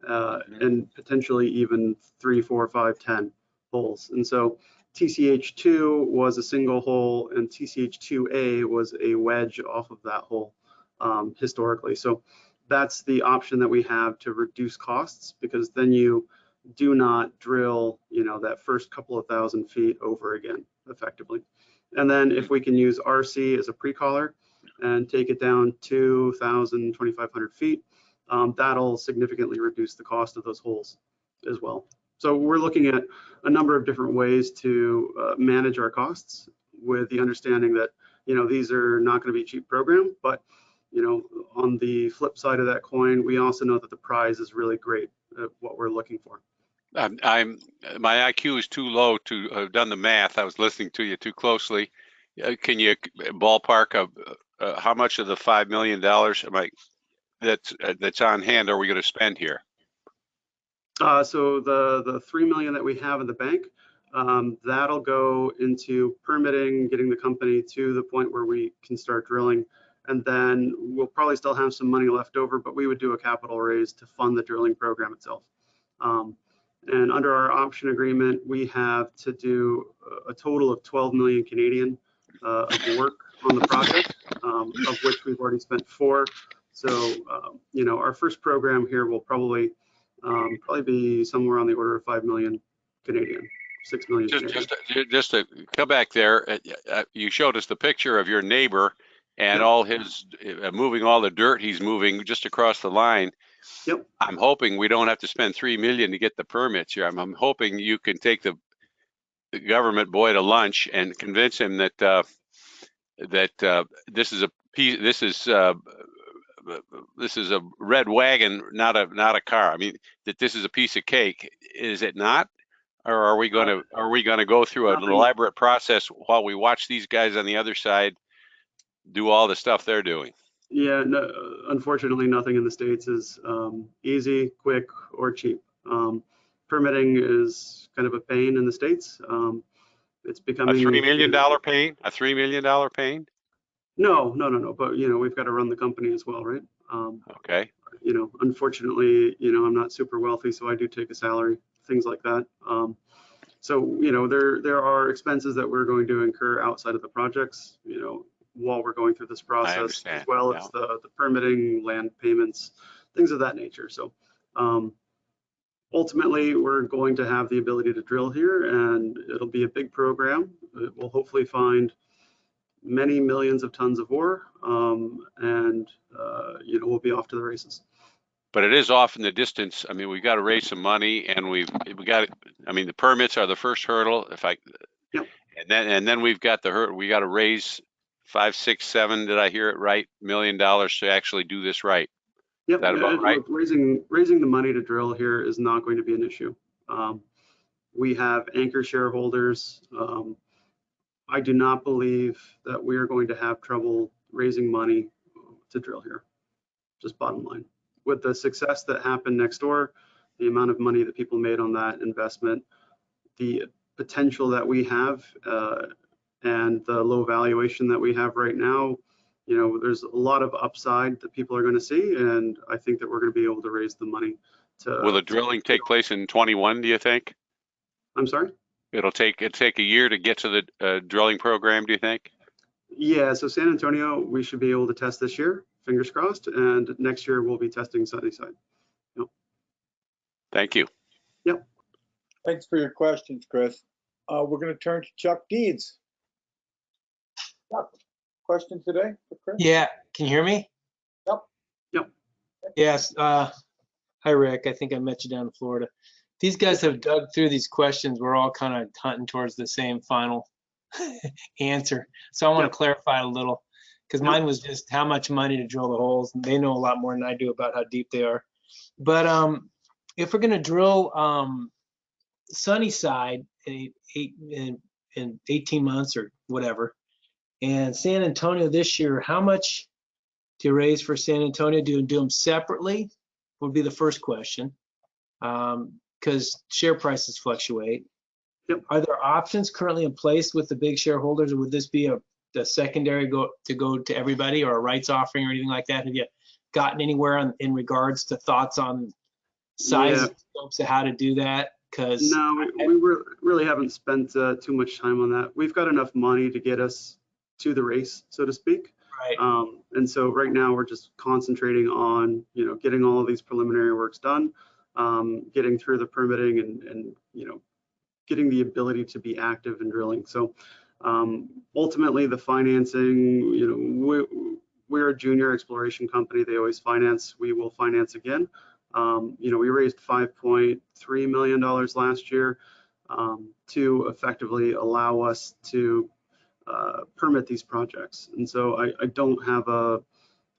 and potentially even 3, 4, 5, 10 holes. And so TCH2 was a single hole, and TCH2A was a wedge off of that hole historically. So that's the option that we have to reduce costs, because then you do not drill, that first couple of thousand feet over again effectively. And then if we can use RC as a pre-collar and take it down 2,000, 2,500 feet, that'll significantly reduce the cost of those holes as well. So we're looking at a number of different ways to manage our costs, with the understanding that, these are not going to be a cheap program, but on the flip side of that coin, we also know that the prize is really great at what we're looking for. My IQ is too low to have done the math. I was listening to you too closely. Can you ballpark of how much of the $5 million that's on hand are we going to spend here? So the 3 million that we have in the bank, that'll go into permitting, getting the company to the point where we can start drilling. And then we'll probably still have some money left over, but we would do a capital raise to fund the drilling program itself. And under our option agreement, we have to do a total of 12 million Canadian of work on the project, of which we've already spent 4. So, our first program here will probably be somewhere on the order of 5 million Canadian, 6 million Canadian. Just to come back there, you showed us the picture of your neighbor and Yep. all his moving all the dirt he's moving just across the line. Yep. I'm hoping we don't have to spend $3 million to get the permits here. I'm hoping you can take the government boy to lunch and convince him that this is a piece. This is a red wagon, not a car. I mean, that this is a piece of cake. Is it not? Or are we going to go through an elaborate process while we watch these guys on the other side do all the stuff they're doing? Yeah, no, unfortunately, nothing in the States is easy, quick, or cheap. Permitting is kind of a pain in the States. It's becoming a $3 million pain. A $3 million pain. No. But we've got to run the company as well, right? Okay. Unfortunately, I'm not super wealthy, so I do take a salary, things like that. So there are expenses that we're going to incur outside of the projects, while we're going through this process, as well as the permitting, land payments, things of that nature. So ultimately, we're going to have the ability to drill here, and it'll be a big program. It will hopefully find many millions of tons of ore, and we'll be off to the races. But it is off in the distance. I mean, we've got to raise some money, and we got. I mean, the permits are the first hurdle. Yep. And then we've got the hurdle. We got to raise 5, 6, 7. Did I hear it right? $1 million to actually do this right. Yep. Is that about right? Look, raising the money to drill here is not going to be an issue. We have anchor shareholders. I do not believe that we are going to have trouble raising money to drill here. Just bottom line. With the success that happened next door, the amount of money that people made on that investment, the potential that we have, and the low valuation that we have right now, there's a lot of upside that people are going to see, and I think that we're going to be able to raise the money to. Will the drilling take place in 21? Do you think? I'm sorry? It'll take a year to get to the drilling program. Do you think? Yeah. So San Antonio, we should be able to test this year. Fingers crossed, and next year we'll be testing Sunnyside. Yep. Thank you. Yep. Thanks for your questions, Chris. We're going to turn to Chuck Deeds. Chuck, question today for Chris? Yeah, can you hear me? Yep. Yep. Yes. Hi, Rick. I think I met you down in Florida. These guys have dug through these questions. We're all kind of hunting towards the same final answer. So I want Yep. to clarify a little, because mine was just how much money to drill the holes. And they know a lot more than I do about how deep they are. But if we're going to drill Sunnyside in 18 months or whatever, and San Antonio this year, how much do you raise for San Antonio? Do you do them separately? Would be the first question. Because share prices fluctuate. Yep. Are there options currently in place with the big shareholders, or would this be the secondary go to everybody, or a rights offering or anything like that? Have you gotten anywhere in regards to thoughts on size and scopes of how to do that? Because no, we really haven't spent too much time on that. We've got enough money to get us to the race, so to speak. right. And so right now we're just concentrating on, getting all of these preliminary works done, getting through the permitting and getting the ability to be active in drilling. So ultimately the financing, we're a junior exploration company. They always finance. We will finance again. We raised $5.3 million last year to effectively allow us to permit these projects. And so I don't have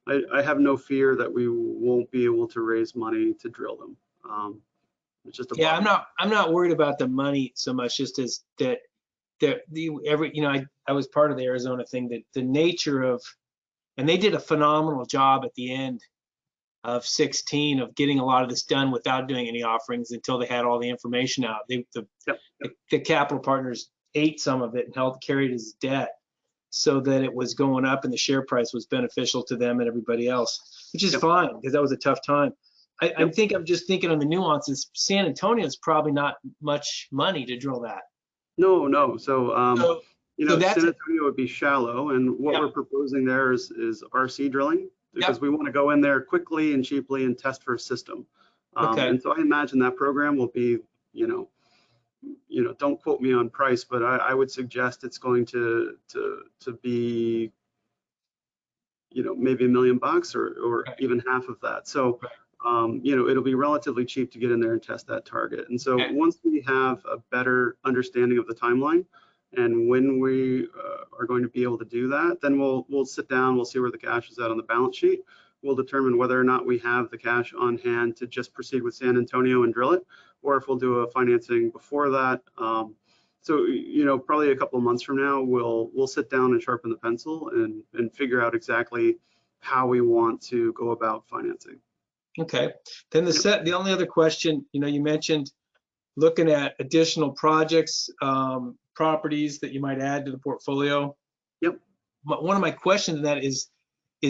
I have no fear that we won't be able to raise money to drill them. It's just I'm not worried about the money so much, just as that I was part of the Arizona thing, that the nature of, and they did a phenomenal job at the end of 16 of getting a lot of this done without doing any offerings until they had all the information out. The capital partners ate some of it and carried his debt so that it was going up and the share price was beneficial to them and everybody else, which is fine, because that was a tough time. I think I'm just thinking on the nuances. San Antonio is probably not much money to drill that. No. So San Antonio would be shallow, and what we're proposing there is RC drilling, because we want to go in there quickly and cheaply and test for a system. And so I imagine that program will be, don't quote me on price, but I would suggest it's going to be, maybe $1 million or even half of that. So, it'll be relatively cheap to get in there and test that target. And so once we have a better understanding of the timeline and when we are going to be able to do that, then we'll sit down, we'll see where the cash is at on the balance sheet. We'll determine whether or not we have the cash on hand to just proceed with San Antonio and drill it, or if we'll do a financing before that. So, probably a couple of months from now, we'll sit down and sharpen the pencil and figure out exactly how we want to go about financing. Okay. Then the only other question, you mentioned looking at additional projects, properties that you might add to the portfolio. Yep. One of my questions in that is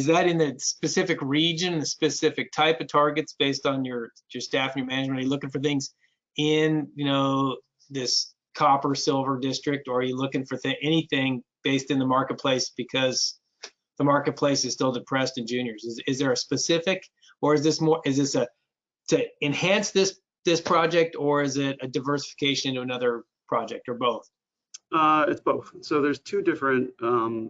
that in the specific region, the specific type of targets based on your staff and your management? Are you looking for things in, this copper, silver district, or are you looking for anything based in the marketplace because the marketplace is still depressed in juniors? Is there a specific, or is this to enhance this project, or is it a diversification into another project, or both? It's both. So there's two different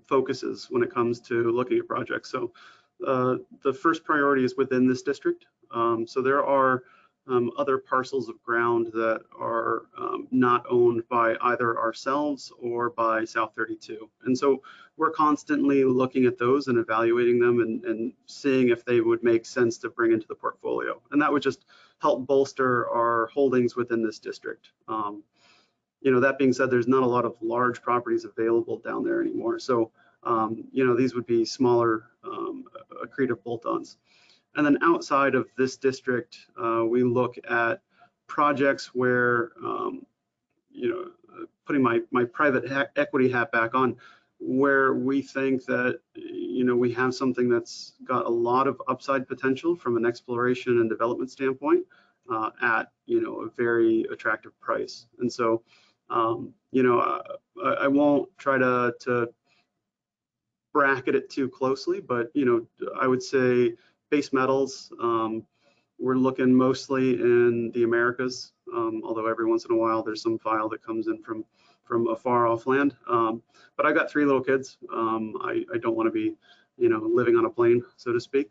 focuses when it comes to looking at projects. So the first priority is within this district. So there are other parcels of ground that are not owned by either ourselves or by South 32. And so we're constantly looking at those and evaluating them and seeing if they would make sense to bring into the portfolio. And that would just help bolster our holdings within this district. That being said, there's not a lot of large properties available down there anymore. So, these would be smaller accretive bolt-ons. And then outside of this district, we look at projects where, putting my private equity hat back on, where we think that, we have something that's got a lot of upside potential from an exploration and development standpoint at, a very attractive price. And so, I won't try to bracket it too closely, but, I would say base metals, we're looking mostly in the Americas, although every once in a while there's some file that comes in from a far off land. But I've got 3 little kids. I don't want to be, living on a plane, so to speak.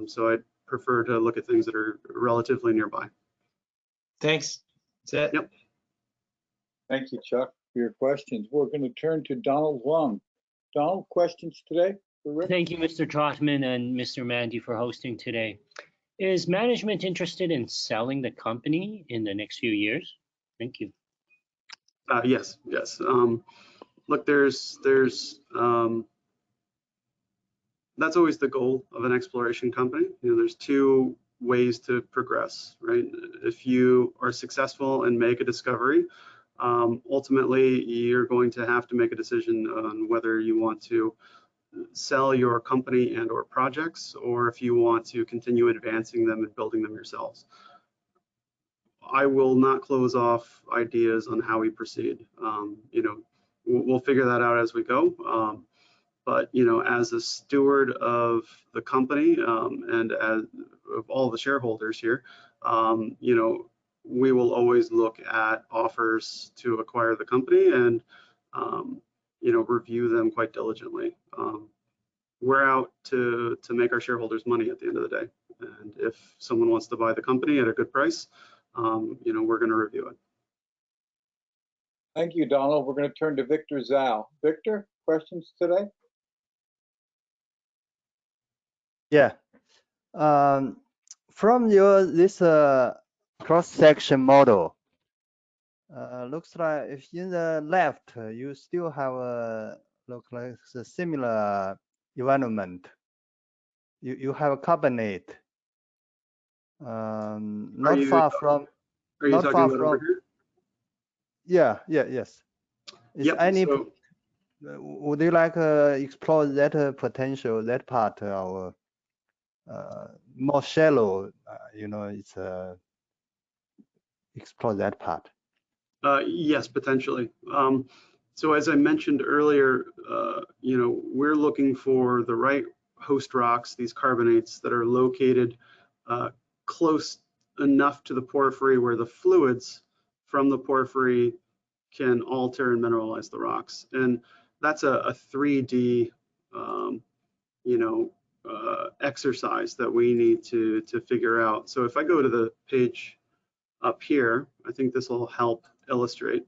So I'd prefer to look at things that are relatively nearby. Thanks. That's it. Yep. Thank you, Chuck, for your questions. We're going to turn to Donald Wong. Donald, questions today for Rick? Thank you, Mr. Trotman and Mr. Mandy, for hosting today. Is management interested in selling the company in the next few years? Thank you. Yes. Look, that's always the goal of an exploration company. There's two ways to progress, right? If you are successful and make a discovery, ultimately you're going to have to make a decision on whether you want to sell your company and or projects, or if you want to continue advancing them and building them yourselves. I will not close off ideas on how we proceed. We'll figure that out as we go. But as a steward of the company and as of all the shareholders here, we will always look at offers to acquire the company and review them quite diligently. We're out to make our shareholders money at the end of the day, and if someone wants to buy the company at a good price, we're going to review it. Thank you, Donald. We're going to turn to Victor Zhao. Victor, questions today? Yeah. From this cross-section model, looks like if in the left you still have look like a similar environment. You have a carbonate. Not far from. Are you talking about over here? Yes. Is yep, any? So, would you like explore that potential, that part, or more shallow? It's explore that part. Yes, potentially. So as I mentioned earlier, we're looking for the right host rocks, these carbonates that are located close enough to the porphyry where the fluids from the porphyry can alter and mineralize the rocks. And that's a 3D, exercise that we need to figure out. So if I go to the page up here, I think this will help illustrate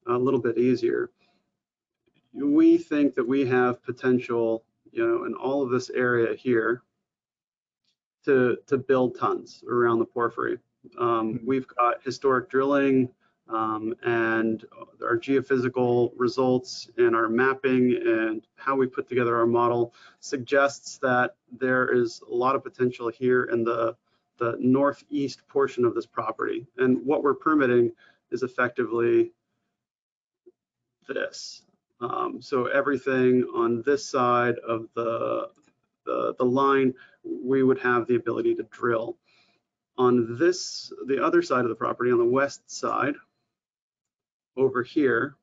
a little bit easier. We think that we have potential, in all of this area here to build tons around the porphyry. We've got historic drilling and our geophysical results and our mapping and how we put together our model suggests that there is a lot of potential here in the northeast portion of this property. And what we're permitting is effectively this. So everything on this side of the line, we would have the ability to drill. On the other side of the property, on the west side, over here,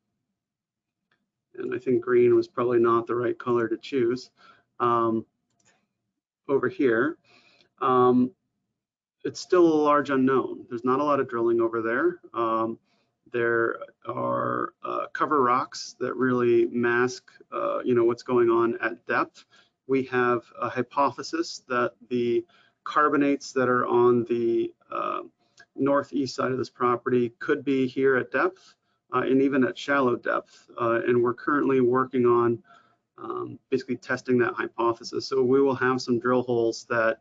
and I think green was probably not the right color to choose, over here, it's still a large unknown. There's not a lot of drilling over there. There are cover rocks that really mask, what's going on at depth. We have a hypothesis that the carbonates that are on the northeast side of this property could be here at depth and even at shallow depth. And we're currently working on basically testing that hypothesis. So we will have some drill holes that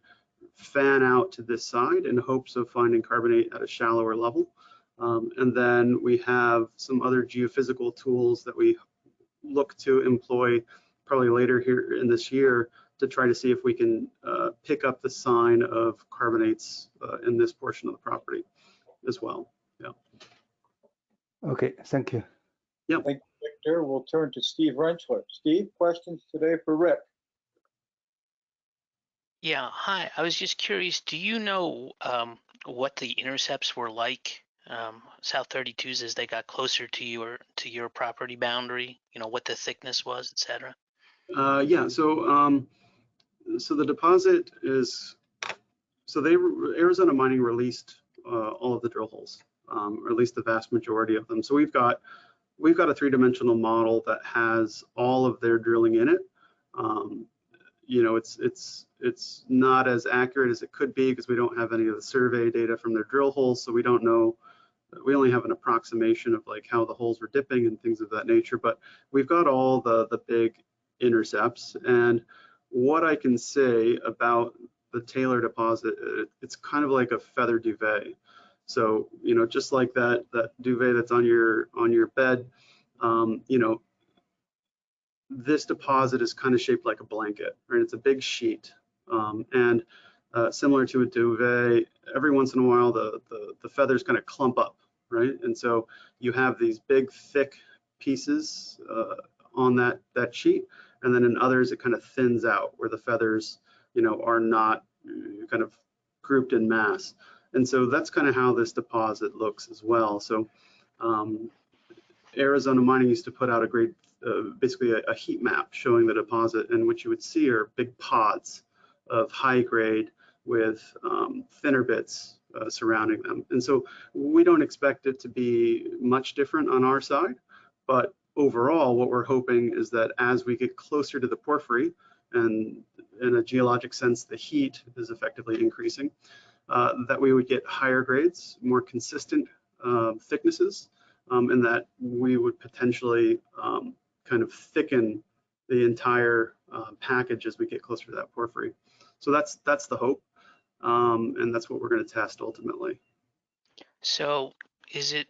fan out to this side in hopes of finding carbonate at a shallower level. And then we have some other geophysical tools that we look to employ probably later here in this year to try to see if we can pick up the sign of carbonates in this portion of the property as well. Yeah. Okay, thank you. Yep. Thank you, Victor. We'll turn to Steve Rentschler. Steve, questions today for Rick? Yeah, hi. I was just curious, do you know what the intercepts were like, South 32s, as they got closer to your property boundary? What the thickness was, etc. Yeah. So the deposit is Arizona Mining released all of the drill holes, or at least the vast majority of them. So we've got a three-dimensional model that has all of their drilling in it. you know, it's not as accurate as it could be because we don't have any of the survey data from their drill holes, so we don't know. We only have an approximation of like how the holes were dipping and things of that nature, but we've got all the big intercepts. And what I can say about the Taylor deposit, it's kind of like a feather duvet. So, you know, just like that duvet that's on your bed, you know, this deposit is kind of shaped like a blanket, right? It's a big sheet, and similar to a duvet, every once in a while the feathers kind of clump up, right? And so you have these big thick pieces on that sheet, and then in others it kind of thins out where the feathers, you know, are not kind of grouped in mass. And so that's kind of how this deposit looks as well. So Arizona Mining used to put out a great, basically a heat map showing the deposit, and what you would see are big pods of high grade with thinner bits surrounding them. And so we don't expect it to be much different on our side, but overall what we're hoping is that as we get closer to the porphyry, and in a geologic sense the heat is effectively increasing, that we would get higher grades, more consistent thicknesses, and that we would potentially kind of thicken the entire package as we get closer to that porphyry. So that's the hope, and that's what we're going to test ultimately. So is it,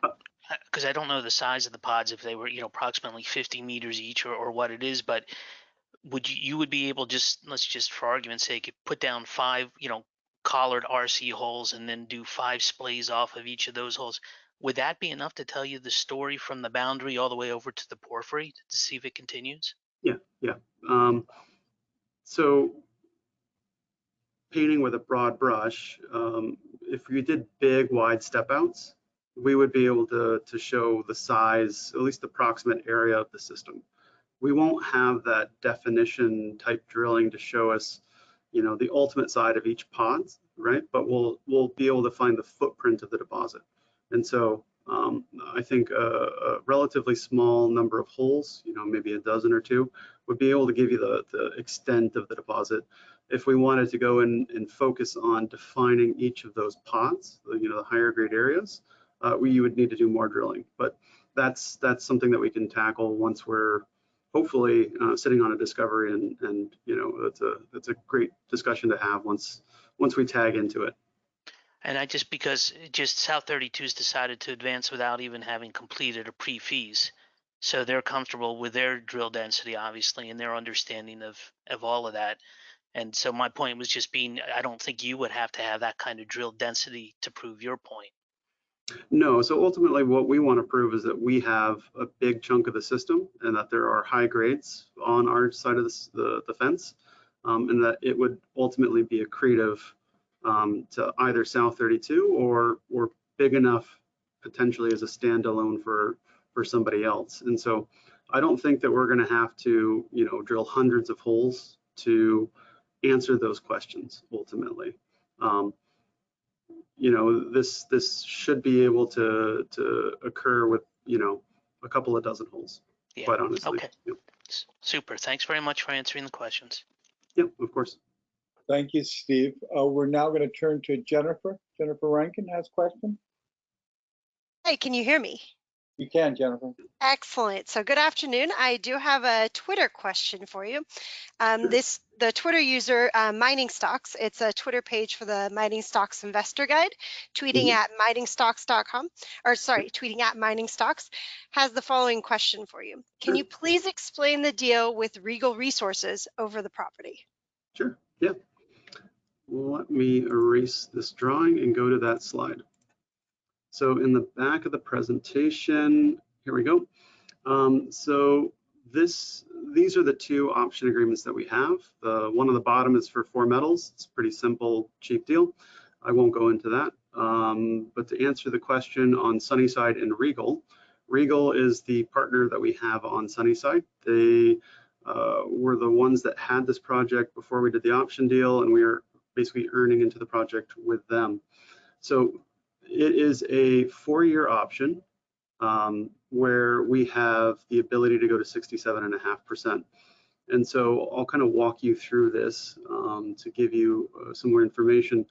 because I don't know the size of the pods, if they were, you know, approximately 50 meters each or what it is, but would you would be able, just let's just for argument's sake, put down 5, you know, collared RC holes and then do 5 splays off of each of those holes. Would that be enough to tell you the story from the boundary all the way over to the porphyry to see if it continues? Yeah. So painting with a broad brush, if we did big wide step outs, we would be able to show the size, at least the approximate area of the system. We won't have that definition type drilling to show us, you know, the ultimate side of each pod, right? But we'll be able to find the footprint of the deposit. And so I think a relatively small number of holes, you know, maybe a dozen or two, would be able to give you the extent of the deposit. If we wanted to go in and focus on defining each of those pods, you know, the higher grade areas, you would need to do more drilling. But that's something that we can tackle once we're hopefully sitting on a discovery, and you know, it's a great discussion to have once we tag into it. And I because South 32's decided to advance without even having completed a pre-feas. So they're comfortable with their drill density, obviously, and their understanding of all of that. And so my point was just I don't think you would have to have that kind of drill density to prove your point. No, so ultimately what we want to prove is that we have a big chunk of the system and that there are high grades on our side of the fence, and that it would ultimately be accretive to either South 32 or big enough potentially as a standalone for somebody else. And so I don't think that we're going to have to, you know, drill hundreds of holes to answer those questions ultimately. You know, this should be able to occur with, you know, a couple of dozen holes, yeah, quite honestly. Okay. Yep. Super. Thanks very much for answering the questions. Yep, of course. Thank you, Steve. We're now going to turn to Jennifer. Jennifer Rankin has a question. Hey, can you hear me? You can, Jennifer. Excellent. So good afternoon. I do have a Twitter question for you. Sure. The Twitter user, Mining Stocks, it's a Twitter page for the Mining Stocks Investor Guide, tweeting at miningstocks.com, or sorry, tweeting at Mining Stocks, has the following question for you. Can you please explain the deal with Regal Resources over the property? Sure, yeah. Let me erase this drawing and go to that slide. So in the back of the presentation, here we go. So these are the 2 option agreements that we have. The one on the bottom is for 4 metals. It's a pretty simple, cheap deal. I won't go into that. But to answer the question on Sunnyside and Regal, Regal is the partner that we have on Sunnyside. They were the ones that had this project before we did the option deal, and we are basically earning into the project with them. So it is a 4-year option where we have the ability to go to 67.5%. And so I'll kind of walk you through this to give you some more information.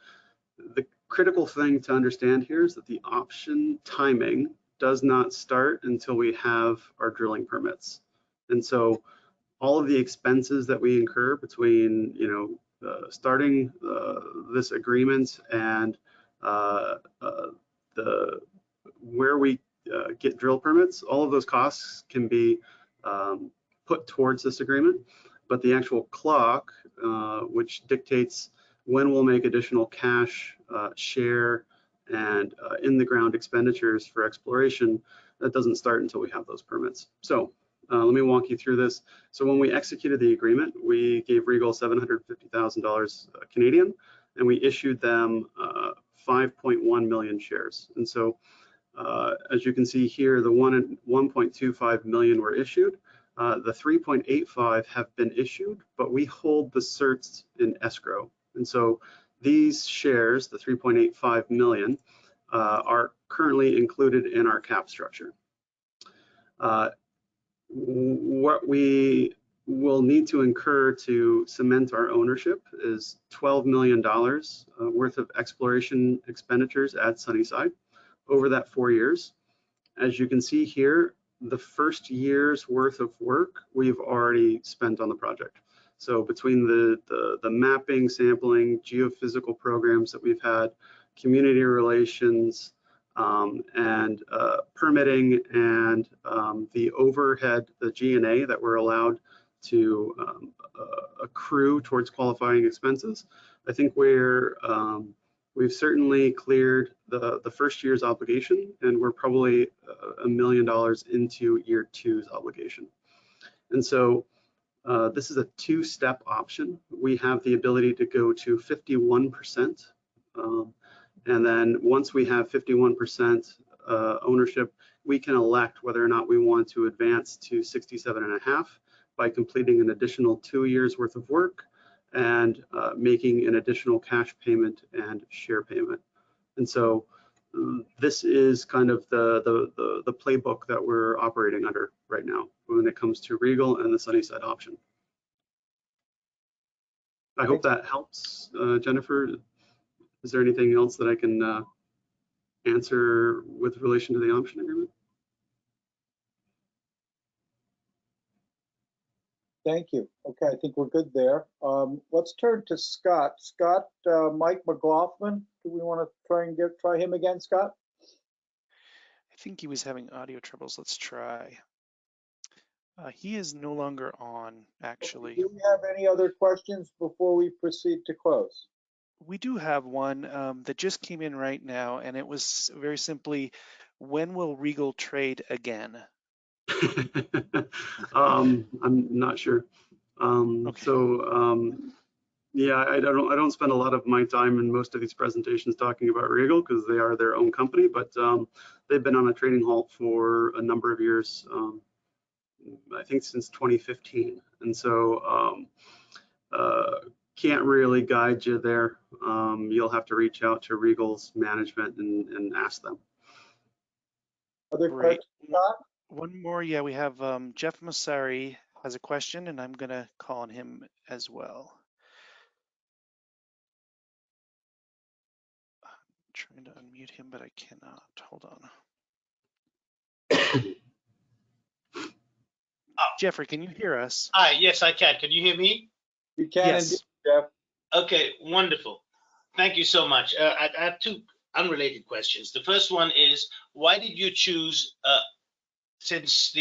The critical thing to understand here is that the option timing does not start until we have our drilling permits. And so all of the expenses that we incur between, starting this agreement and where we get drill permits, all of those costs can be put towards this agreement. But the actual clock, which dictates when we'll make additional cash share and in the ground expenditures for exploration, that doesn't start until we have those permits. So let me walk you through this. So when we executed the agreement, we gave Regal $750,000 Canadian, and we issued them 5.1 million shares. And so as you can see here, the 1.25 million were issued. The 3.85 have been issued, but we hold the certs in escrow. And so these shares, the 3.85 million, are currently included in our cap structure. What we will need to incur to cement our ownership is $12 million worth of exploration expenditures at Sunnyside over that 4 years. As you can see here, the first year's worth of work we've already spent on the project. So between the mapping, sampling, geophysical programs that we've had, community relations, and permitting, and the overhead, the G&A that we're allowed to accrue towards qualifying expenses, I think we've certainly cleared the first year's obligation, and we're probably $1 million into year 2's obligation. And so this is a 2-step option. We have the ability to go to 51%. And then once we have 51% ownership, we can elect whether or not we want to advance to 67.5 by completing an additional 2 years worth of work and making an additional cash payment and share payment. And so this is kind of the playbook that we're operating under right now when it comes to Regal and the Sunnyside option. I hope that helps, Jennifer. Is there anything else that I can answer with relation to the option agreement? Thank you. Okay, I think we're good there. Let's turn to Scott. Scott, Mike McLaughlin, do we want to try him again, Scott? I think he was having audio troubles. Let's try. He is no longer on, actually. Do we have any other questions before we proceed to close? We do have one that just came in right now, and it was very simply, when will Regal trade again? I'm not sure. Okay. So yeah, I don't spend a lot of my time in most of these presentations talking about Regal because they are their own company, but they've been on a trading halt for a number of years, I think since 2015. And so can't really guide you there. You'll have to reach out to Regal's management and ask them. Other questions, Scott? One more, yeah, we have Jeff Massari has a question, and I'm going to call on him as well. I'm trying to unmute him, but I cannot. Hold on. Jeffrey, can you hear us? Hi, yes, I can. Can you hear me? We can, Yes. indeed, Jeff. Okay, wonderful. Thank you so much. I have 2 unrelated questions. The first one is, why did you choose, since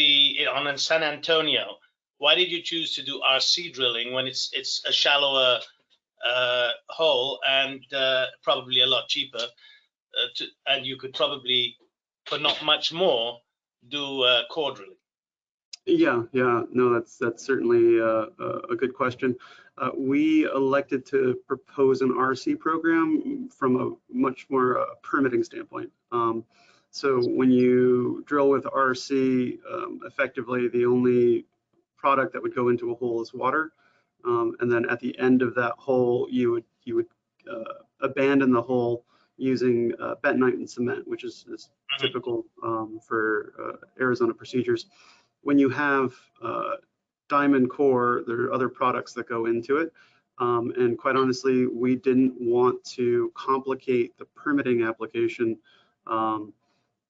on San Antonio, why did you choose to do RC drilling when it's a shallower hole and probably a lot cheaper, and you could probably, for not much more, do core drilling? Yeah, no, that's certainly a good question. We elected to propose an RC program from a much more permitting standpoint. So when you drill with RC, effectively the only product that would go into a hole is water, and then at the end of that hole, you would abandon the hole using bentonite and cement, which is typical for Arizona procedures. When you have diamond core, there are other products that go into it. And quite honestly, we didn't want to complicate the permitting application,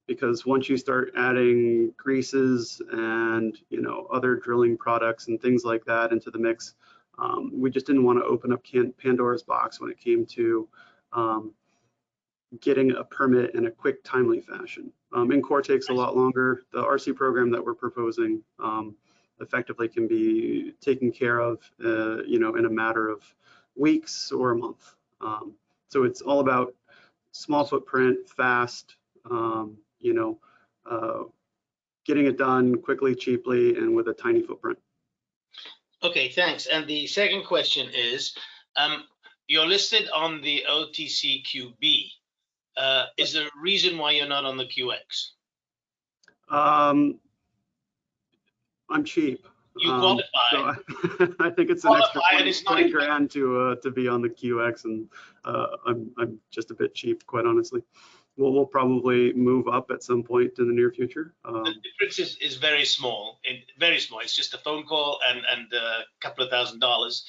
because once you start adding greases and other drilling products and things like that into the mix, we just didn't want to open up Pandora's box when it came to getting a permit in a quick, timely fashion. In-core takes a lot longer. The RC program that we're proposing effectively can be taken care of, in a matter of weeks or a month. So it's all about small footprint, fast, getting it done quickly, cheaply, and with a tiny footprint. Okay, thanks. And the second question is, you're listed on the OTCQB. Is there a reason why you're not on the QX? I'm cheap. You qualify. So I think it's an extra 20 grand to be on the QX, and I'm just a bit cheap, quite honestly. We'll probably move up at some point in the near future. The difference is very small. Very small. It's just a phone call and a couple of $1,000s,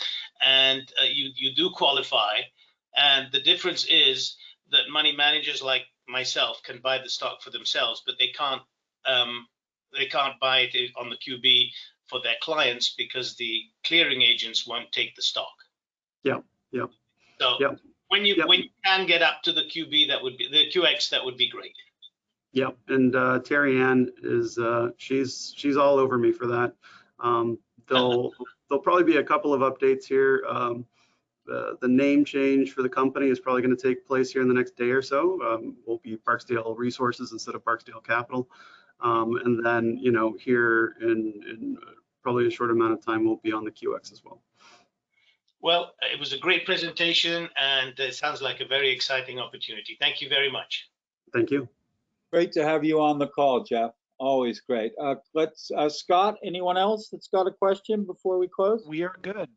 and you do qualify. And the difference is that money managers like myself can buy the stock for themselves, but they can't buy it on the QB for their clients because the clearing agents won't take the stock. Yeah. So when you can get up to the QB, that would be the QX. That would be great. Yep. And Terry Ann is she's all over me for that. There'll probably be a couple of updates here. The name change for the company is probably going to take place here in the next day or so. We'll be Barksdale Resources instead of Barksdale Capital. And then, here in probably a short amount of time, we'll be on the QX as well. Well, it was a great presentation, and it sounds like a very exciting opportunity. Thank you very much. Thank you. Great to have you on the call, Jeff. Always great. Scott, anyone else that's got a question before we close? We are good.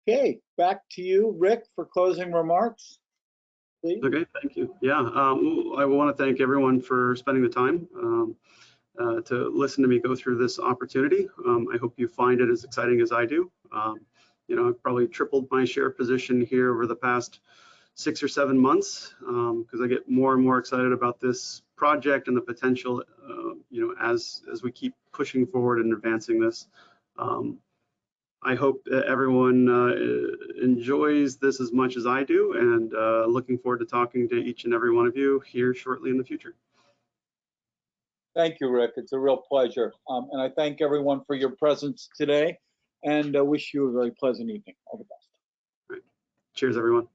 Okay, back to you, Rick, for closing remarks, please. Okay, thank you. Yeah, I want to thank everyone for spending the time to listen to me go through this opportunity. I hope you find it as exciting as I do. I've probably tripled my share position here over the past 6 or 7 months because I get more and more excited about this project and the potential, as we keep pushing forward and advancing this. I hope that everyone enjoys this as much as I do, and looking forward to talking to each and every one of you here shortly in the future. Thank you, Rick. It's a real pleasure. And I thank everyone for your presence today, and wish you a very pleasant evening. All the best. All right. Cheers, everyone.